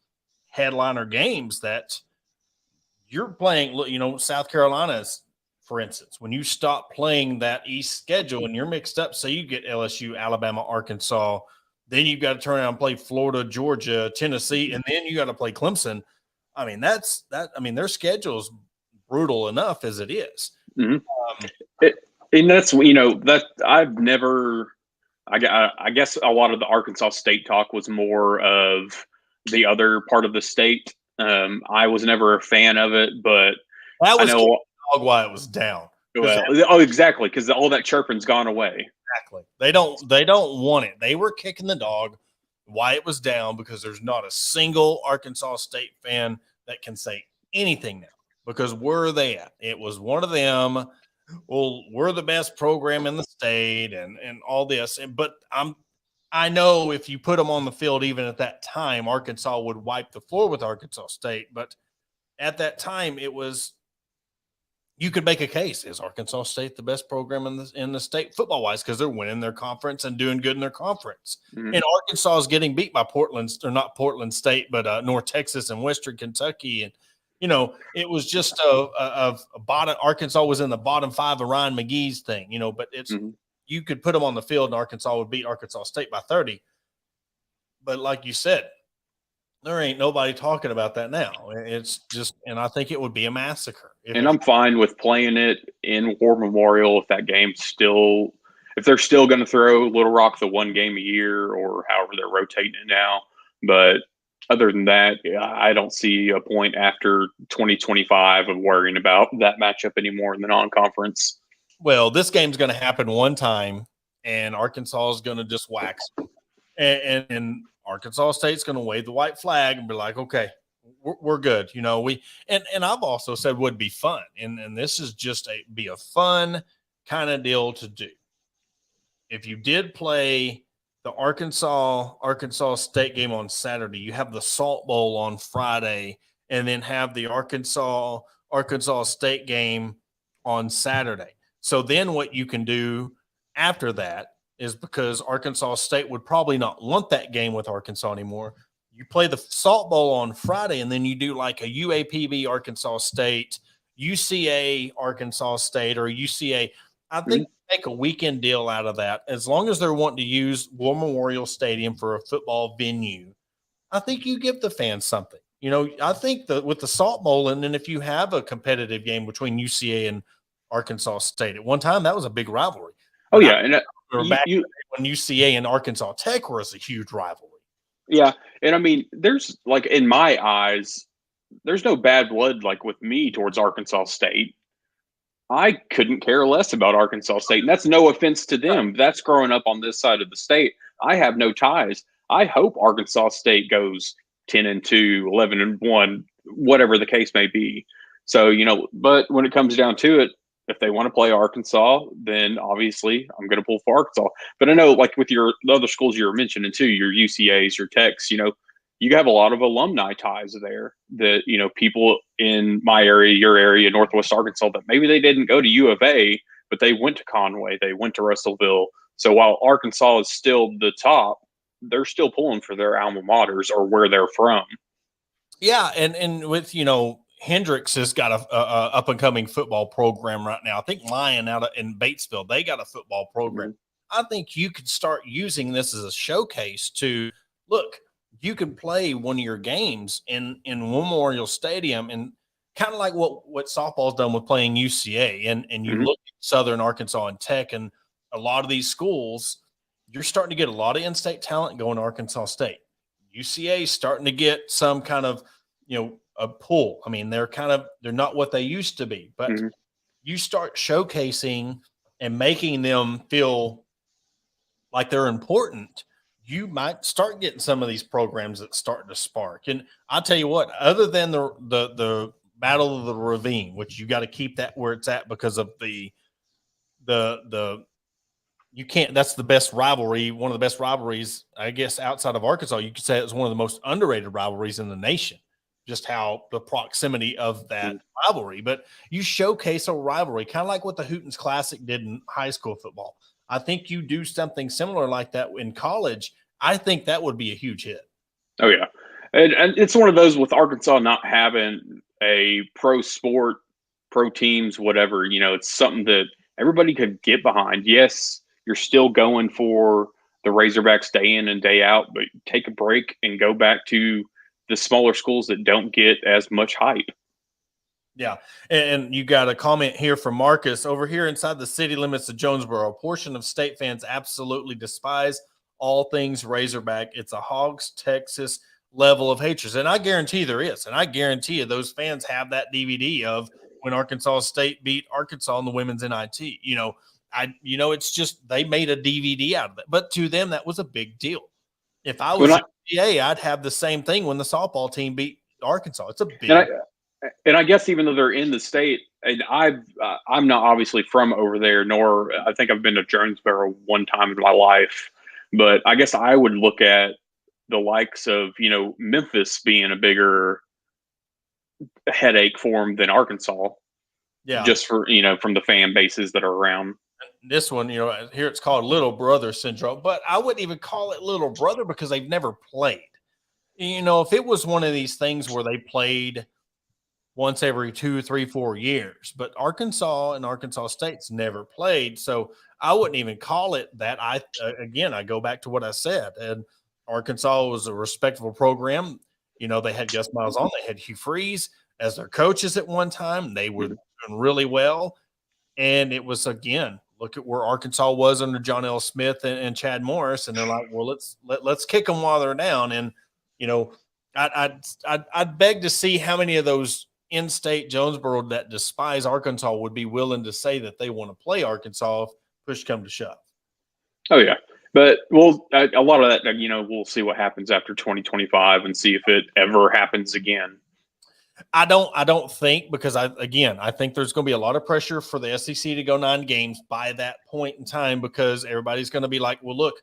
headliner games that you're playing, South Carolina's, for instance, when you stop playing that East schedule and you're mixed up, say you get LSU, Alabama, Arkansas, then you've got to turn around and play Florida, Georgia, Tennessee, and then you got to play Clemson. Their schedule's brutal enough as it is. Mm-hmm. And that's, that I've never – I guess a lot of the Arkansas State talk was more of the other part of the state. I was never a fan of it, but that was Hawg why it was down. Well, exactly, because all that chirping's gone away. Exactly. They don't want it. They were kicking the dog why it was down, because there's not a single Arkansas State fan that can say anything now, because where are they at? It was one of them. Well, we're the best program in the state and all this. But I know if you put them on the field, even at that time, Arkansas would wipe the floor with Arkansas State. But at that time, it was, you could make a case. Is Arkansas State the best program in the state football wise? Because they're winning their conference and doing good in their conference. Mhm. And Arkansas is getting beat by Portland, or not Portland State, but North Texas and Western Kentucky. And, it was just a bottom. Arkansas was in the bottom 5 of Ryan McGee's thing, but it's, you could put them on the field and Arkansas would beat Arkansas State by 30. But like you said, there ain't nobody talking about that now. It's just, and I think it would be a massacre. And I'm fine with playing it in War Memorial if that game's still, if they're still going to throw Little Rock the one game a year or however they're rotating it now. But other than that, I don't see a point after 2025 of worrying about that matchup anymore in the non-conference. Well, this game's going to happen one time, and Arkansas is going to just wax them. And Arkansas State's going to wave the white flag and be like, okay, we're good. And I've also said would be fun. And this is just be a fun kind of deal to do. If you did play the Arkansas State game on Saturday, you have the Salt Bowl on Friday, and then have the Arkansas State game on Saturday. So then what you can do after that is, because Arkansas State would probably not want that game with Arkansas anymore, you play the Salt Bowl on Friday, and then you do like a UAPB Arkansas State, UCA Arkansas State, or UCA. I think make a weekend deal out of that. As long as they're wanting to use War Memorial Stadium for a football venue, I think you give the fans something. I think that with the Salt Bowl, and then if you have a competitive game between UCA and Arkansas State, at one time that was a big rivalry. Oh, yeah. And when UCA and Arkansas Tech was a huge rivalry. Yeah. And I mean, there's like, in my eyes, there's no bad blood like with me towards Arkansas State. I couldn't care less about Arkansas State. And that's no offense to them. That's growing up on this side of the state. I have no ties. I hope Arkansas State goes 10-2, 11-1, whatever the case may be. So, but when it comes down to it, if they want to play Arkansas, then obviously I'm going to pull for Arkansas. But I know, like with the other schools you were mentioning too, your UCAs, your Techs, you have a lot of alumni ties there that, people in my area, your area, Northwest Arkansas, that maybe they didn't go to U of A, but they went to Conway, they went to Russellville. So while Arkansas is still the top, they're still pulling for their alma maters or where they're from. Yeah. And with, Hendricks has got a up and coming football program right now. I think Lyon out in Batesville, they got a football program. I think you could start using this as a showcase to look. You can play one of your games in Memorial Stadium, and kind of like what softball's done with playing UCA, and you look at Southern Arkansas and Tech, and a lot of these schools, you're starting to get a lot of in-state talent going to Arkansas State. UCA is starting to get some kind of a pull. I mean, they're not what they used to be, but you start showcasing and making them feel like they're important, you might start getting some of these programs that start to spark. And I'll tell you what, other than the Battle of the Ravine, which you got to keep that where it's at because of the you can't, that's the best rivalry, one of the best rivalries, I guess, outside of Arkansas. You could say it's one of the most underrated rivalries in the nation. Just how the proximity of that rivalry, but you showcase a rivalry, kind of like what the Hootens Classic did in high school football. I think you do something similar like that in college. I think that would be a huge hit. Oh yeah. And it's one of those with Arkansas not having a pro sport, pro teams, whatever, it's something that everybody could get behind. Yes, you're still going for the Razorbacks day in and day out, but take a break and go back to the smaller schools that don't get as much hype. Yeah. And you got a comment here from Marcus. Over here inside the city limits of Jonesboro, a portion of state fans absolutely despise all things Razorback. It's a Hogs, Texas level of hatred. And I guarantee there is. And I guarantee you those fans have that DVD of when Arkansas State beat Arkansas in the women's NIT. It's just they made a DVD out of it. But to them, that was a big deal. If I was NBA, I'd have the same thing when the softball team beat Arkansas. It's a big. And I guess even though they're in the state, and I'm not obviously from over there, nor I think I've been to Jonesboro one time in my life, but I guess I would look at the likes of, Memphis being a bigger headache for them than Arkansas. Yeah. Just for, from the fan bases that are around. This one, here it's called little brother syndrome, but I wouldn't even call it little brother because they've never played. If it was one of these things where they played once every 2, 3, 4 years, but Arkansas and Arkansas State's never played. So I wouldn't even call it that. I go back to what I said, and Arkansas was a respectable program. They had Gus Miles on, they had Hugh Freeze as their coaches at one time. They were doing really well. And it was, again, look at where Arkansas was under John L. Smith and Chad Morris. And they're like, well, let's kick them while they're down. And, I'd beg to see how many of those in-state Jonesboro that despise Arkansas would be willing to say that they want to play Arkansas if push come to shove. Oh, yeah. But a lot of that, we'll see what happens after 2025 and see if it ever happens again. I don't think, because I think there's going to be a lot of pressure for the SEC to go 9 games by that point in time, because everybody's going to be like, well, look,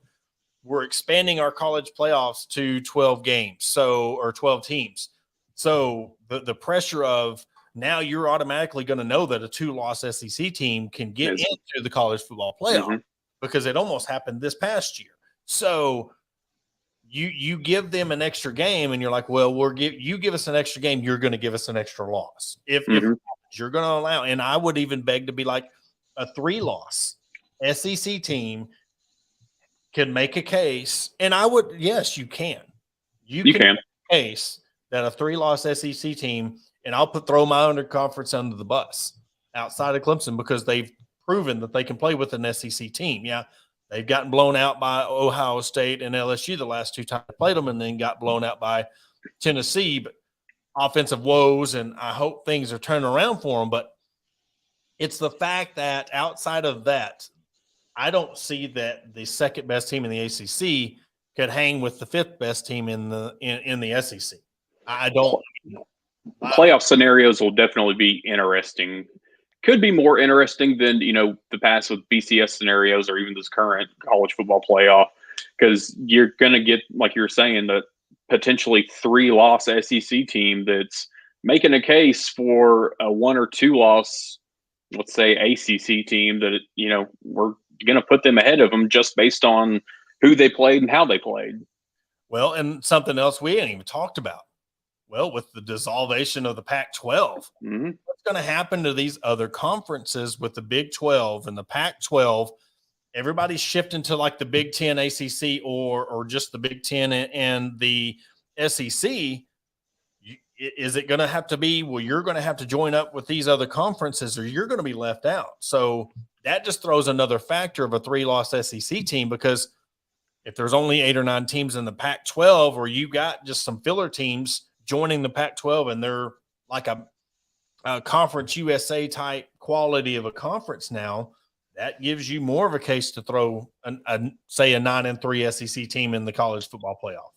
we're expanding our college playoffs to 12 games, or 12 teams. So the pressure of now you're automatically going to know that a 2-loss SEC team can get into the college football playoff because it almost happened this past year. So you give them an extra game and you're like, well, you give us an extra game, you're going to give us an extra loss. If you're going to allow, and I would even beg to be like a 3-loss SEC team can make a case. And I would, yes, you can. You can make a case that a 3-loss SEC team, and I'll throw my conference under the bus outside of Clemson, because they've proven that they can play with an SEC team. Yeah. They've gotten blown out by Ohio State and LSU the last 2 times they played them, and then got blown out by Tennessee. But offensive woes, and I hope things are turning around for them. But it's the fact that outside of that, I don't see that the second best team in the ACC could hang with the 5th best team in the SEC. I don't. Playoff scenarios will definitely be interesting. Could be more interesting than, the past with BCS scenarios or even this current college football playoff, because you're going to get, like you were saying, the potentially 3-loss SEC team that's making a case for a 1 or 2-loss, let's say, ACC team that, we're going to put them ahead of them just based on who they played and how they played. Well, and something else we ain't even talked about. Well, with the dissolution of the Pac-12, what's going to happen to these other conferences with the Big 12 and the Pac-12? Everybody's shifting to like the Big 10, ACC, or just the Big 10 and the SEC. Is it going to have to be, well, you're going to have to join up with these other conferences or you're going to be left out? So that just throws another factor of a 3-loss SEC team, because if there's only 8 or 9 teams in the Pac-12, or you got just some filler teams joining the Pac-12 and they're like a Conference USA type quality of a conference now, that gives you more of a case to throw say a 9-3 SEC team in the college football playoff.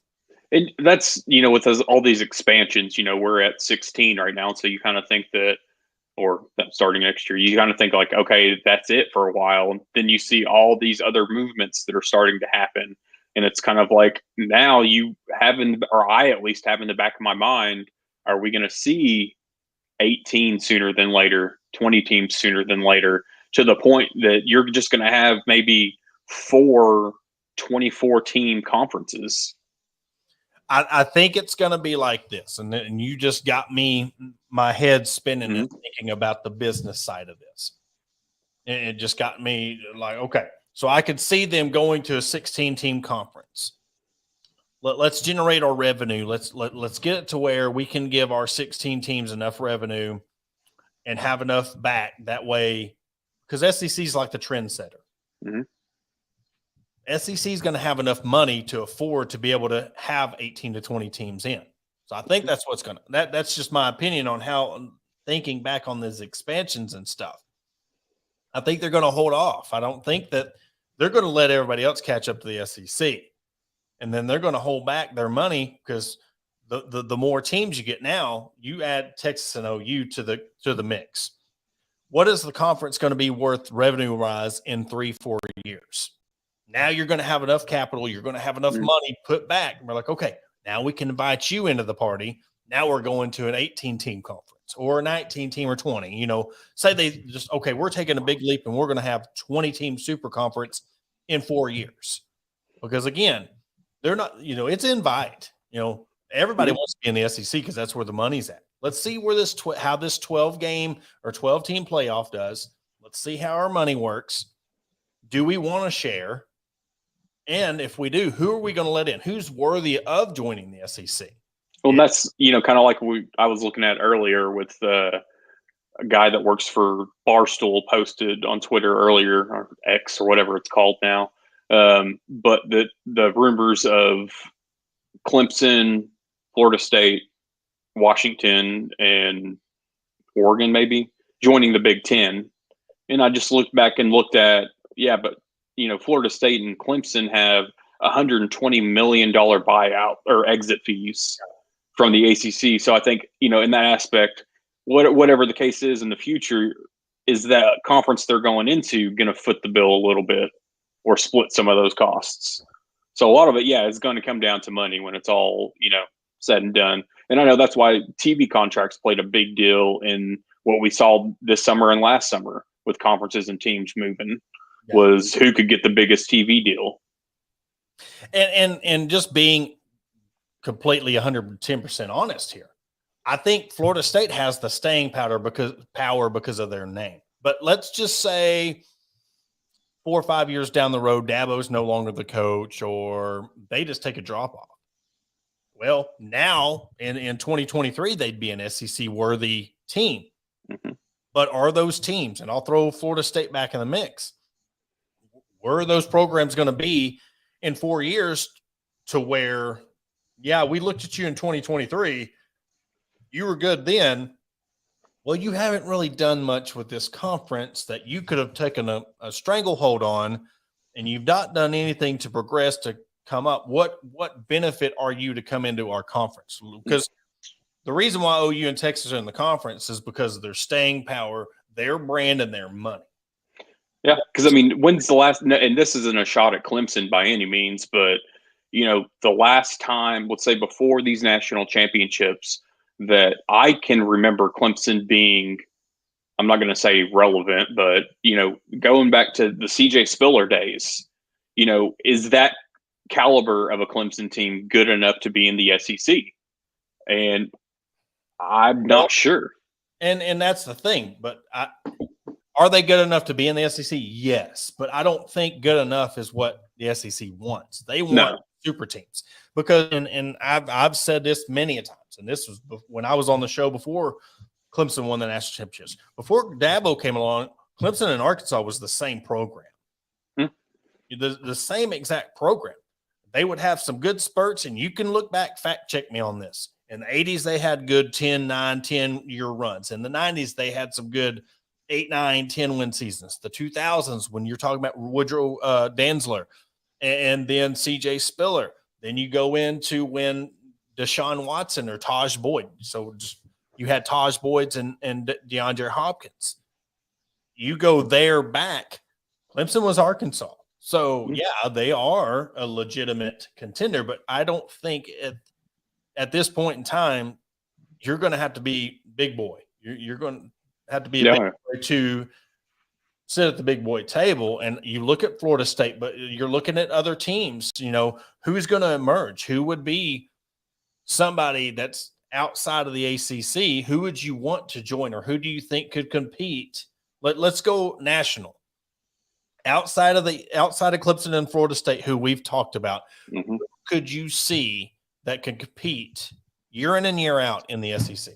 And that's, with all these expansions, we're at 16 right now. So you kind of think that, or starting next year, you kind of think like, okay, that's it for a while. And then you see all these other movements that are starting to happen. And it's kind of like, now I at least have in the back of my mind, are we going to see 18 sooner than later, 20 teams sooner than later, to the point that you're just going to have maybe 4 24-team conferences? I think it's going to be like this. And you just got my head spinning and thinking about the business side of this. And it just got me like, okay, so I could see them going to a 16-team conference. Let's generate our revenue. Let's get it to where we can give our 16 teams enough revenue and have enough back that way, because SEC is like the trendsetter. SEC is going to have enough money to afford to be able to have 18 to 20 teams in. So I think that's what's going to, that's just my opinion on how I'm thinking back on these expansions and stuff. I think they're going to hold off. I don't think that they're going to let everybody else catch up to the SEC. and then they're going to hold back their money because the more teams you get now, you add Texas and OU to the mix. What is the conference going to be worth revenue-wise in 3-4 years? Now you're going to have enough capital. You're going to have enough money put back. And we're like, okay, now we can invite you into the party. Now we're going to an 18-team conference or a 19-team or 20. You know, say they just, okay, we're taking a big leap and we're going to have 20-team super conference in 4 years. Because, again, they're not, you know, it's invite. You know, everybody wants to be in the SEC because that's where the money's at. Let's see where this how this 12-game or 12-team playoff does. Let's see how our money works. Do we want to share? And if we do, who are we going to let in? Who's worthy of joining the SEC? Well, that's, you know, kind of like I was looking at earlier with a guy that works for Barstool posted on Twitter earlier, or X or whatever it's called now. But the rumors of Clemson, Florida State, Washington, and Oregon maybe joining the Big Ten. And I just looked back and looked at, but you know, Florida State and Clemson have $120 million buyout or exit fees from the ACC. So I think, you know, in that aspect, whatever the case is in the future, is that conference they're going into going to foot the bill a little bit or split some of those costs? So a lot of it, it's going to come down to money when it's all, you know, said and done. And I know that's why TV contracts played a big deal in what we saw this summer and last summer with conferences and teams moving. Was who could get the biggest TV deal. And just being completely 110% honest here, I think Florida State has the staying power because of their name. But let's just say 4 or 5 years down the road, Dabo's no longer the coach, or they just take a drop off. Well, now in 2023, they'd be an SEC worthy team. Mm-hmm. But are those teams, and I'll throw Florida State back in the mix, where are those programs going to be in 4 years to where, we looked at you in 2023, you were good then. Well, you haven't really done much with this conference that you could have taken a stranglehold on, and you've not done anything to progress to come up. What benefit are you to come into our conference? Because the reason why OU and Texas are in the conference is because of their staying power, their brand, and their money. Yeah, because, I mean, when's the last – and this isn't a shot at Clemson by any means, but, you know, the last time, let's say before these national championships, that I can remember Clemson being – I'm not going to say relevant, but, you know, going back to the CJ Spiller days, you know, is that caliber of a Clemson team good enough to be in the SEC? And I'm not sure. And that's the thing, but are they good enough to be in the SEC? Yes, but I don't think good enough is what the SEC wants. They want super teams because, and I've said this many a times, and this was when I was on the show before Clemson won the national championships. Before Dabo came along, Clemson and Arkansas was the same program, the same exact program. They would have some good spurts, and you can look back, fact check me on this. In the 80s, they had good 10-year runs. In the 90s, they had some good 8, 9, 10 win seasons. The 2000s, when you're talking about Woodrow Dantzler and then CJ Spiller, then you go into when Deshaun Watson or Taj Boyd. So you had Taj Boyds and DeAndre Hopkins. You go there back. Clemson was Arkansas. So, they are a legitimate contender, but I don't think at this point in time, you're going to have to be big boy. You're going to have to be a big boy to sit at the big boy table. And you look at Florida State, but you're looking at other teams, you know, who's going to emerge? Who would be somebody that's outside of the ACC? Who would you want to join, or who do you think could compete? Let's go national. Outside of Clemson and Florida State, who we've talked about, could you see that can compete year in and year out in the SEC?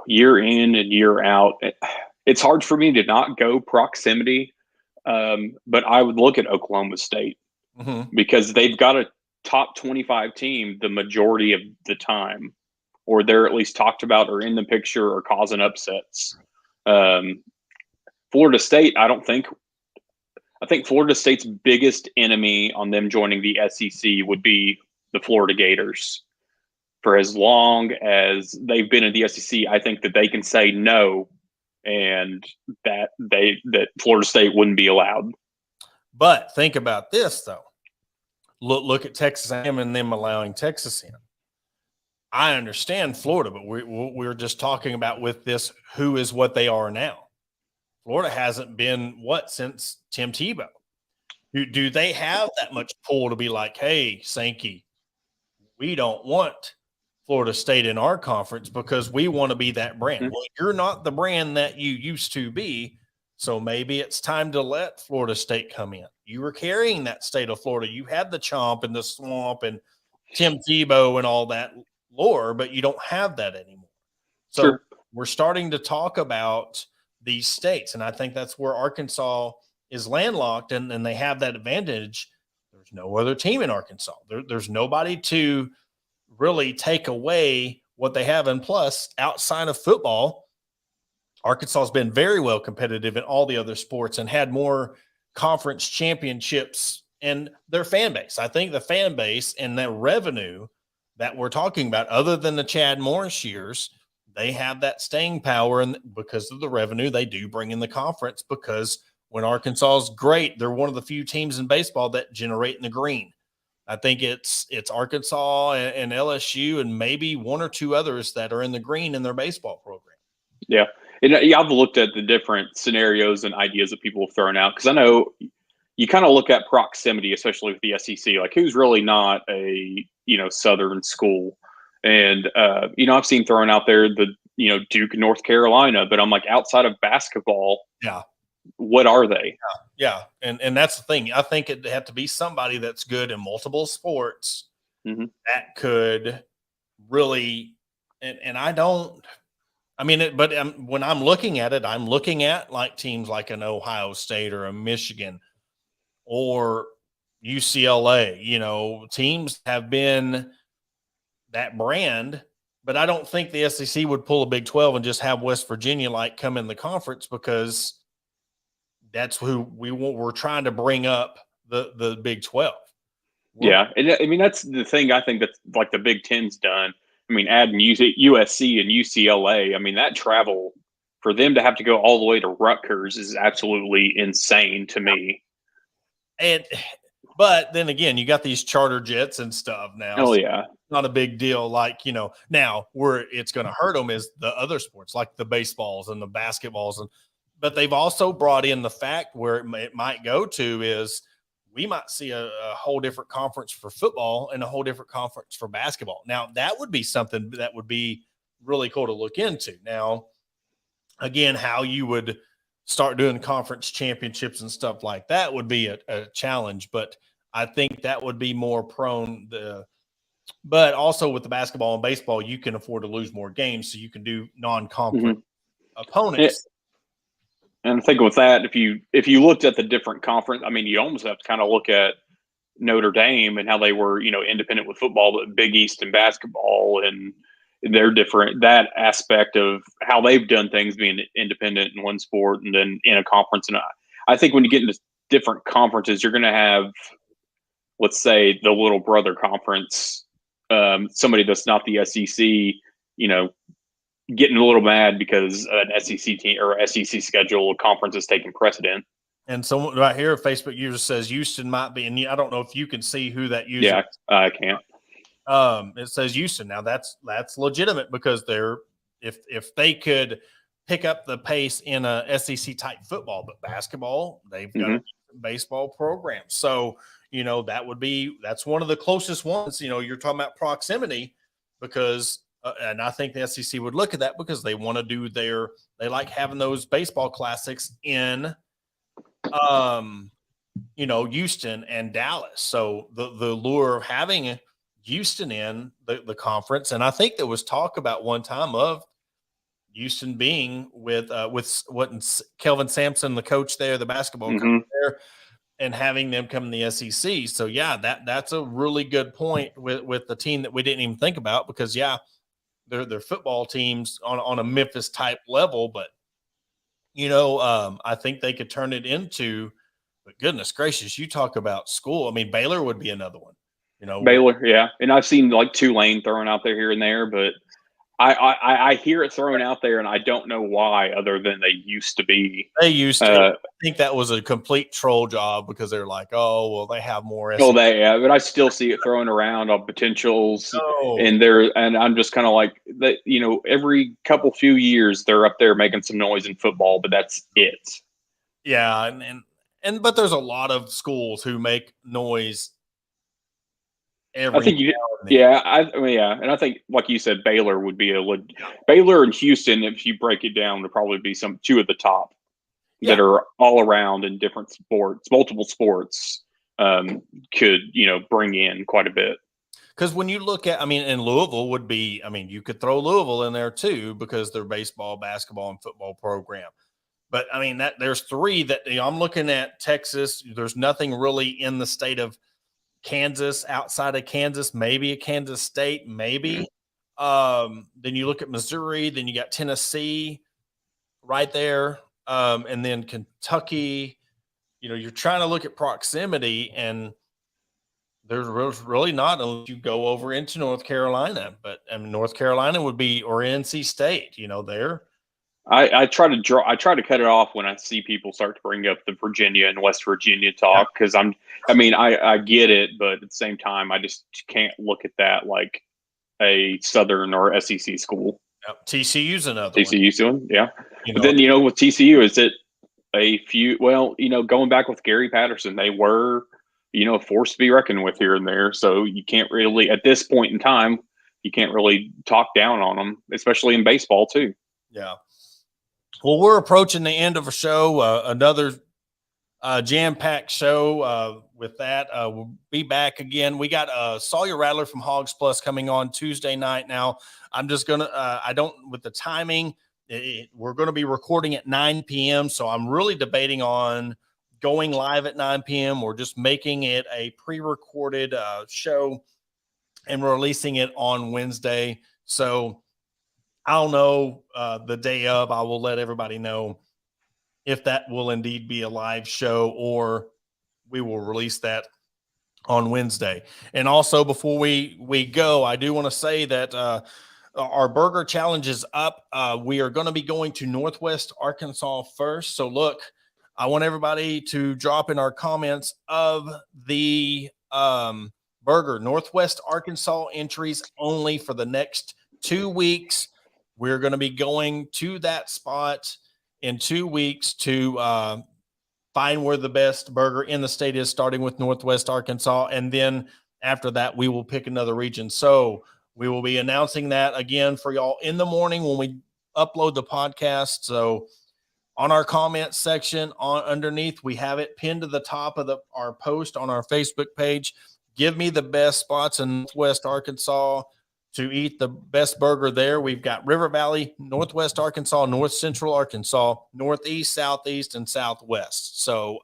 Year in and year out. It's hard for me to not go proximity, but I would look at Oklahoma State because they've got a top 25 team the majority of the time, or they're at least talked about or in the picture or causing upsets. Florida State, I don't think I think Florida State's biggest enemy on them joining the SEC would be the Florida Gators. For as long as they've been in the SEC, I think that they can say no, and that Florida State wouldn't be allowed. But think about this though. Look at Texas A&M and them allowing Texas in. I understand Florida, but we're just talking about with this who is what they are now. Florida hasn't been since Tim Tebow. Do they have that much pull to be like, hey, Sankey, we don't want Florida State in our conference because we want to be that brand. Mm-hmm. Well, you're not the brand that you used to be, so maybe it's time to let Florida State come in. You were carrying that state of Florida. You had the Chomp and the Swamp and Tim Tebow and all that lore, but you don't have that anymore. So Sure. We're starting to talk about these states, and I think that's where Arkansas is landlocked, and they have that advantage. There's no other team in Arkansas. There's nobody to really take away what they have. And plus, outside of football, Arkansas has been very well competitive in all the other sports and had more conference championships and their fan base. I think the fan base and the revenue that we're talking about, other than the Chad Morris years, they have that staying power, and because of the revenue they do bring in the conference, because when Arkansas is great, they're one of the few teams in baseball that generate in the green. I think it's Arkansas and LSU and maybe one or two others that are in the green in their baseball program. Yeah. And I've looked at the different scenarios and ideas that people have thrown out, because I know you kind of look at proximity, especially with the SEC, like who's really not a, Southern school. And, I've seen thrown out there the, Duke, North Carolina, but I'm like, outside of basketball, yeah, what are they? Yeah. And that's the thing. I think it'd have to be somebody that's good in multiple sports that could really, and I don't, I mean, but when I'm looking at it, I'm looking at like teams like an Ohio State or a Michigan or UCLA, teams have been that brand, but I don't think the SEC would pull a Big 12 and just have West Virginia come in the conference, because that's who we're trying to bring up the Big 12. Yeah. And I mean, that's the thing I think that's like the Big Ten's done. I mean, adding USC and UCLA, I mean, that travel for them to have to go all the way to Rutgers is absolutely insane to me. But then again, you got these charter jets and stuff now. Oh, yeah. Not a big deal. Now where it's going to hurt them is the other sports, like the baseballs and the basketballs. But they've also brought in the fact where it might go to is we might see a whole different conference for football and a whole different conference for basketball. Now, that would be something that would be really cool to look into. Now, again, how you would start doing conference championships and stuff like that would be a challenge, but I think that would be more prone. But also with the basketball and baseball, you can afford to lose more games, so you can do non-conference opponents. And I think with that, if you looked at the different conference, I mean, you almost have to kind of look at Notre Dame and how they were, independent with football, but Big East and basketball, and they're different. That aspect of how they've done things, being independent in one sport and then in a conference. And I think when you get into different conferences, you're going to have, let's say, the little brother conference, somebody that's not the SEC, getting a little mad because an SEC team or SEC schedule conference is taking precedent. And someone right here, a Facebook user says Houston might be, and I don't know if you can see who that user. Yeah, I can't. It says Houston. Now that's legitimate, because if they could pick up the pace in a SEC type football, but basketball, they've got a baseball program. So, that's one of the closest ones. You're talking about proximity, because and I think the SEC would look at that because they want to do they like having those baseball classics in, Houston and Dallas. So the lure of having Houston in the conference, and I think there was talk about one time of Houston being with Kelvin Sampson, the coach there, the basketball coach there, and having them come in the SEC. So yeah, that's a really good point with the team that we didn't even think about, because they're football teams on a Memphis type level, but I think they could turn it into, But goodness gracious, you talk about school. I mean, Baylor would be another one. Baylor, yeah. And I've seen like Tulane thrown out there here and there, but I hear it thrown out there, and I don't know why, other than they used to be. They used to. I think that was a complete troll job because they're like, oh, well, they have more. Oh, but I still see it thrown around on potentials, and I'm just kind of like that. Every couple few years they're up there making some noise in football, but that's it. Yeah, but there's a lot of schools who make noise. And I think and I think, like you said, Baylor would be Baylor and Houston, if you break it down, would probably be two of the top that are all around in different sports, multiple sports, could bring in quite a bit. Because when you look at, and Louisville would be, you could throw Louisville in there too because their baseball, basketball, and football program. But there's three that I'm looking at. Texas, there's nothing really in the state of Kansas, outside of Kansas, maybe a Kansas State, maybe. Then you look at Missouri, then you got Tennessee right there, and then Kentucky. You're trying to look at proximity, and there's really not unless you go over into North Carolina. But North Carolina would be, or NC State, there. I try to cut it off when I see people start to bring up the Virginia and West Virginia talk, because I get it, but at the same time, I just can't look at that like a Southern or SEC school. Yep. TCU's another TCU's one, yeah. But then with TCU, is it a few? Well, going back with Gary Patterson, they were a force to be reckoned with here and there. So you can't really, at this point in time, you can't really talk down on them, especially in baseball too. Yeah. Well, we're approaching the end of a show, another jam-packed show. With that, we'll be back again. We got Sawyer Rattler from Hogs Plus coming on Tuesday night. Now, I'm just going to with the timing, we're going to be recording at 9 p.m., so I'm really debating on going live at 9 p.m. or just making it a pre-recorded show and releasing it on Wednesday. So I'll know the day of. I will let everybody know if that will indeed be a live show, or we will release that on Wednesday. And also, before we go, I do want to say that our burger challenge is up. We are going to be going to Northwest Arkansas first. So look, I want everybody to drop in our comments of the burger. Northwest Arkansas entries only for the next 2 weeks. We're going to be going to that spot in 2 weeks to find where the best burger in the state is, starting with Northwest Arkansas. And then after that, we will pick another region. So we will be announcing that again for y'all in the morning when we upload the podcast. So on our comment section underneath, we have it pinned to the top of our post on our Facebook page. Give me the best spots in Northwest Arkansas to eat the best burger there. We've got River Valley, Northwest Arkansas, North Central Arkansas, Northeast, Southeast, and Southwest. So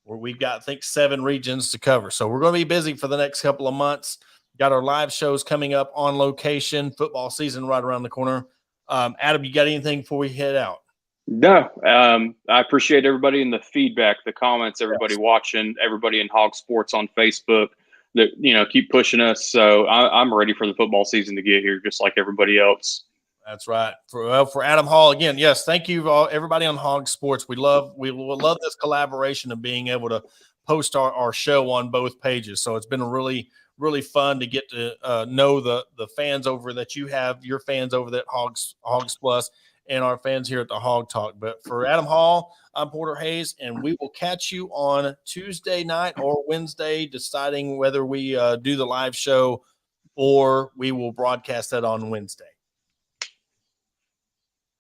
we've got, I think, 7 regions to cover. So we're going to be busy for the next couple of months. Got our live shows coming up on location. Football season right around the corner. Adam, you got anything before we head out? No. I appreciate everybody in the feedback, the comments, everybody watching, everybody in Hawg Sports on Facebook. That keep pushing us. So I'm ready for the football season to get here, just like everybody else. That's right. For Adam Hall again, yes. Thank you all, everybody on Hawg Sports. We love this collaboration of being able to post our show on both pages. So it's been really, really fun to get to know the fans over that you have, your fans over at Hogs Plus, and our fans here at the Hawg Talk. But for Adam Hall, I'm Porter Hayes, and we will catch you on Tuesday night or Wednesday, deciding whether we do the live show or we will broadcast that on Wednesday.